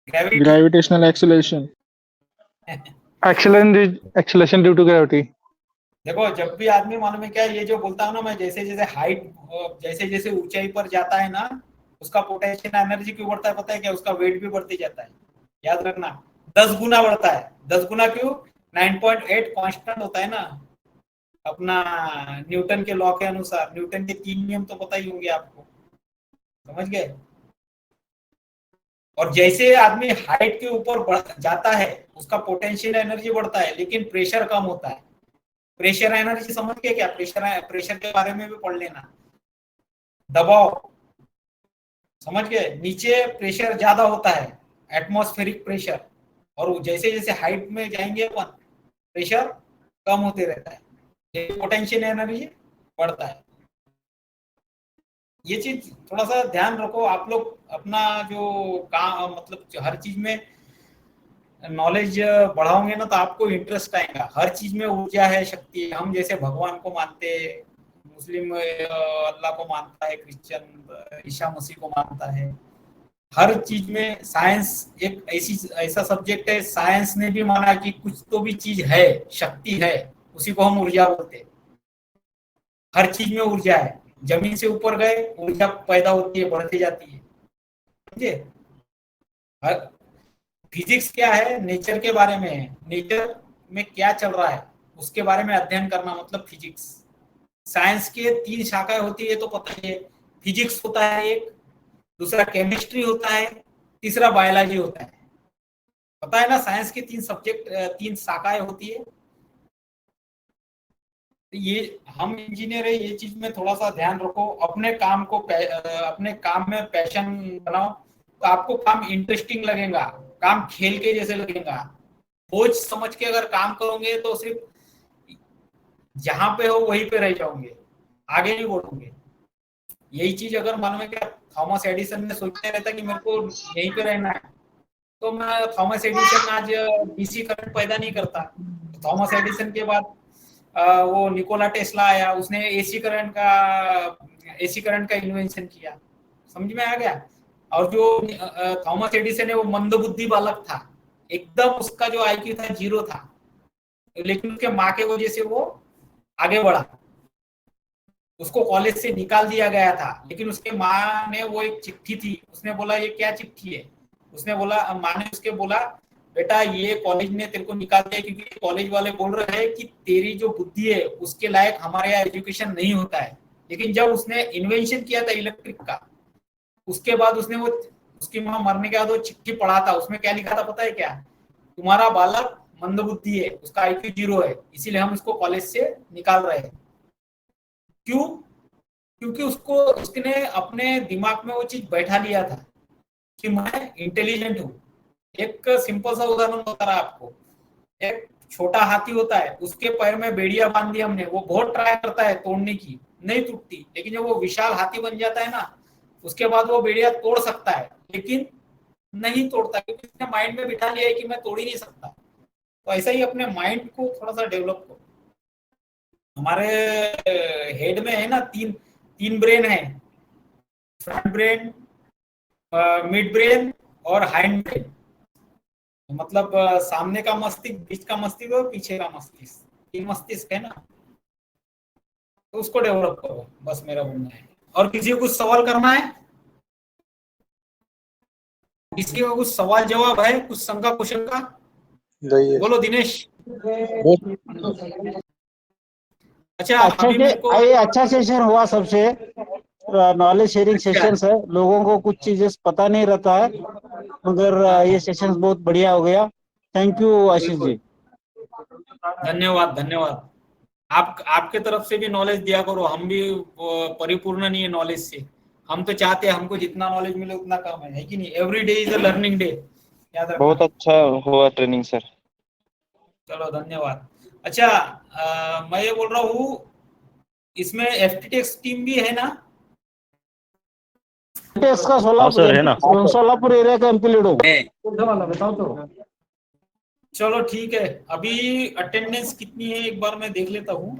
[SPEAKER 1] Gravity.
[SPEAKER 6] Gravitational acceleration.
[SPEAKER 2] acceleration due to gravity।
[SPEAKER 1] देखो, जब भी आदमी मालूम है क्या, ये जो बोलता हूँ ना मैं, जैसे जैसे हाइट, जैसे जैसे ऊंचाई पर जाता है ना, उसका पोटेंशियल एनर्जी क्यों बढ़ता है पता है क्या? उसका वेट भी बढ़ते जाता है। याद रखना, 10 गुना बढ़ता है। 10 गुना क्यों? 9.8 कांस्टेंट होता है ना अपना न्यूटन के लॉ के अनुसार। न्यूटन के 3 नियम तो पता ही होंगे आपको, समझ गए? और जैसे आदमी हाइट के ऊपर जाता है उसका पोटेंशियल एनर्जी बढ़ता है, लेकिन प्रेशर कम होता है। प्रेशर एनर्जी समझ के क्या, प्रेशर के बारे में भी पढ़ लेना। दबाव समझ गए, नीचे प्रेशर ज्यादा होता है, एटमॉस्फेरिक प्रेशर, और जैसे जैसे हाइट में जाएंगे अपन प्रेशर कम होते रहता है, पोटेंशियल एनर्जी बढ़ता है। ये चीज थोड़ा सा ध्यान रखो आप लोग। अपना जो काम, मतलब हर चीज में नॉलेज बढ़ाओगे ना तो आपको इंटरेस्ट आएगा। हर चीज में ऊर्जा है, शक्ति है। हम जैसे भगवान को मानते, मुस्लिम अल्लाह को मानता है, क्रिश्चियन ईसा मसीह को मानता है। हर चीज में साइंस एक ऐसा सब्जेक्ट है, साइंस ने भी माना कि कुछ तो भी चीज है, शक्ति है, उसी को हम ऊर्जा बोलते हैं। हर चीज में ऊर्जा है। जमीन से ऊपर गए ऊर्जा पैदा होती है, बढ़ती जाती है, समझे? फिजिक्स क्या है, नेचर के बारे में है। नेचर में क्या चल रहा है उसके बारे में अध्ययन करना मतलब फिजिक्स। साइंस के 3 शाखाएं होती है तो पता ही है। फिजिक्स होता है एक, दूसरा केमिस्ट्री होता है, तीसरा बायोलॉजी होता है। पता है ना, साइंस के 3 सब्जेक्ट, 3 शाखाएं होती है। ये हम इंजीनियर है, ये चीज में थोड़ा सा ध्यान रखो। अपने काम को अपने काम में पैशन बनाओ तो आपको काम इंटरेस्टिंग लगेगा, काम खेल के जैसे लगेगा। बोझ समझ के अगर काम करोगे तो सिर्फ जहां पे हो वहीं पे रह जाओगे, आगे नहीं बढ़ोगे। यही चीज अगर मालूम है क्या, थॉमस एडिसन ने सोचते रहता कि मेरे को यहीं पे रहना है, तो मैं थॉमस एडिसन आज डीसी करंट पैदा नहीं करता। थॉमस एडिसन के बाद वो निकोला टेस्ला आया, उसने एसी करंट का इन्वेंशन किया। समझ में आ गया? और जो थॉमस एडिसन है वो मंदबुद्धि बालक था, एकदम उसका जो आईक्यू था 0 था, लेकिन उसके माँ के वजह से वो आगे बढ़ा। उसको कॉलेज से निकाल दिया गया था, लेकिन उसके माँ ने वो एक चिट्ठी थी, उसने बोला ये क्या चिट्ठी है? उसने बोला, माँ ने उसके बोला बेटा ये कॉलेज ने तेरे को निकाल दिया क्योंकि कॉलेज वाले बोल रहे हैं कि तेरी जो बुद्धि है उसके लायक हमारे यहाँ एजुकेशन नहीं होता है। लेकिन जब उसने इन्वेंशन किया था इलेक्ट्रिक का, उसके बाद उसने वो, उसकी माँ मरने के बाद वो चिट्ठी पढ़ा था, उसमें क्या लिखा था पता है क्या? तुम्हारा बालक मंदबुद्धि है, उसका आईक्यू 0 है, इसीलिए हम उसको कॉलेज से निकाल रहे हैं। क्यों? क्योंकि उसने अपने दिमाग में वो चीज बैठा लिया था कि मैं इंटेलिजेंट हूँ। एक सिंपल सा उदाहरण बता रहा आपको। एक छोटा हाथी होता है, उसके पैर में बेड़िया बांध दी हमने, वो बहुत ट्राई करता है तोड़ने की, नहीं टूटती। लेकिन जब वो विशाल हाथी बन जाता है ना, उसके बाद वो भेड़िया तोड़ सकता है, लेकिन नहीं तोड़ता क्योंकि उसने माइंड में बिठा लिया है कि मैं तोड़ ही नहीं सकता। तो ऐसा ही अपने माइंड को थोड़ा सा डेवलप करो। हमारे हेड में है ना, तीन तीन ब्रेन है, फ्रंट ब्रेन, मिड ब्रेन और हाइंड ब्रेन। मतलब सामने का मस्तिष्क, बीच का मस्तिष्क और पीछे का मस्तिष्क, तीन मस्तिष्क है ना, तो उसको डेवलप करो, बस मेरा बोलना है। और किसी को कुछ सवाल करना है? किसी का कुछ सवाल जवाब है, कुछ शंका क्वेश्चन का? बोलो दिनेश। अच्छा
[SPEAKER 4] अच्छा
[SPEAKER 1] अभी
[SPEAKER 4] से
[SPEAKER 1] मेरे को
[SPEAKER 4] ये अच्छा सेशन हुआ, सबसे नॉलेज शेयरिंग
[SPEAKER 1] अच्छा
[SPEAKER 4] सेशंस है। लोगों को कुछ चीजें पता नहीं रहता है, मगर ये सेशंस बहुत बढ़िया हो गया। थैंक यू आशीष
[SPEAKER 1] बिल्कुल,
[SPEAKER 4] जी।
[SPEAKER 1] धन्यवाद धन्यवाद। आप आपके तरफ से भी नॉलेज दिया करो, हम भी परिपूर्ण नहीं है नॉलेज से। हम तो चाहते हैं हमको जितना नॉलेज मिले उतना कम है कि नहीं? Every day is a learning day, याद रखना।
[SPEAKER 5] बहुत अच्छा हुआ ट्रेनिंग सर।
[SPEAKER 1] चलो धन्यवाद। अच्छा मैं ये बोल रहा हूँ, इसमें एफटीटेक्स टीम भी है ना?
[SPEAKER 4] इसका
[SPEAKER 3] हाँ सर है ना।
[SPEAKER 4] सोलापुर एरिया का एमपी लीड होगा। बताओ तो।
[SPEAKER 1] चलो ठीक है, अभी अटेंडेंस कितनी है एक बार मैं देख लेता हूँ।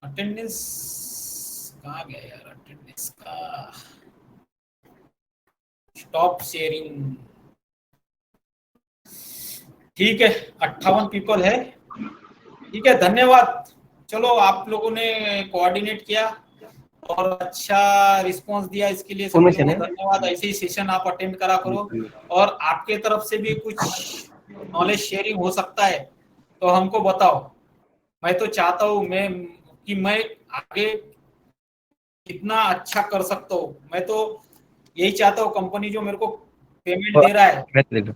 [SPEAKER 1] अटेंडेंस कहाँ गया यार? अटेंडेंस का स्टॉप शेयरिंग। ठीक है, 58 पीपल है। ठीक है, धन्यवाद। चलो आप लोगों ने कोऑर्डिनेट किया और अच्छा रिस्पांस दिया, इसके लिए सभी लोगों को धन्यवाद। ऐसे ही सेशन आप अटेंड करा करो, और आपके तरफ से भी कुछ नॉलेज शेयरिंग हो सकता है तो हमको बताओ। मैं तो चाहता हूँ मैं आगे कितना अच्छा कर सकता हूँ। मैं तो यही चाहता हूँ, कंपनी जो मेरे को पेमेंट दे रहा है,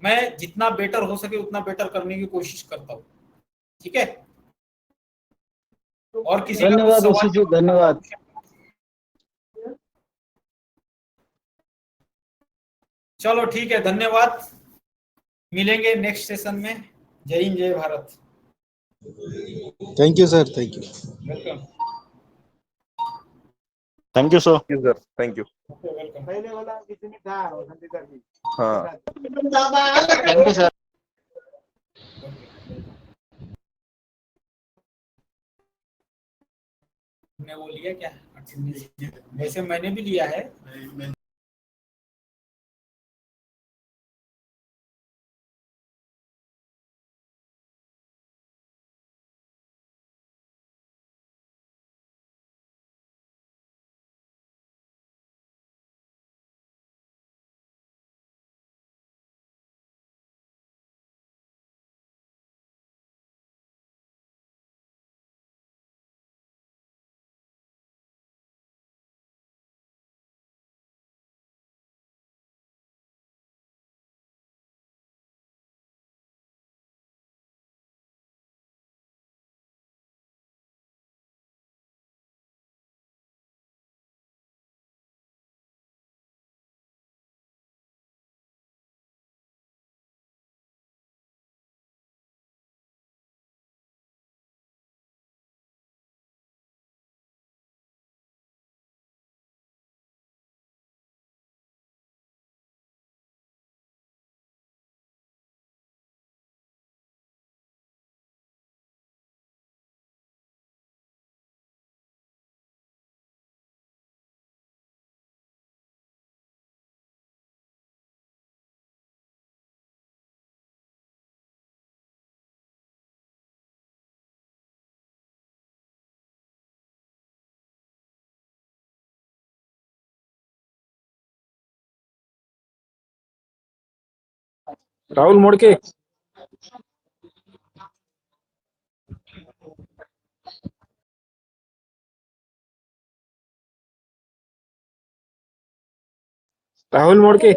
[SPEAKER 1] मैं जितना बेटर हो सके उतना बेटर करने की कोशिश करता हूँ। ठीक है, और किसी का कुछ
[SPEAKER 4] धन्यवाद
[SPEAKER 1] सवाल
[SPEAKER 4] आशीष जी, धन्यवाद।
[SPEAKER 1] चलो ठीक है, धन्यवाद। मिलेंगे नेक्स्ट सेशन में। जय हिंद, जय Bharat.
[SPEAKER 8] Thank you sir, thank you.
[SPEAKER 1] Welcome.
[SPEAKER 3] Thank you sir.
[SPEAKER 9] Sir thank you.
[SPEAKER 1] Welcome.
[SPEAKER 4] पहले वाला किसी ने था
[SPEAKER 9] हाँ
[SPEAKER 4] थैंक यू सर।
[SPEAKER 1] ने वो लिया क्या अटेंडेंस? वैसे मैंने भी लिया है।
[SPEAKER 6] राहुल मोड़ के। राहुल मोड़ के।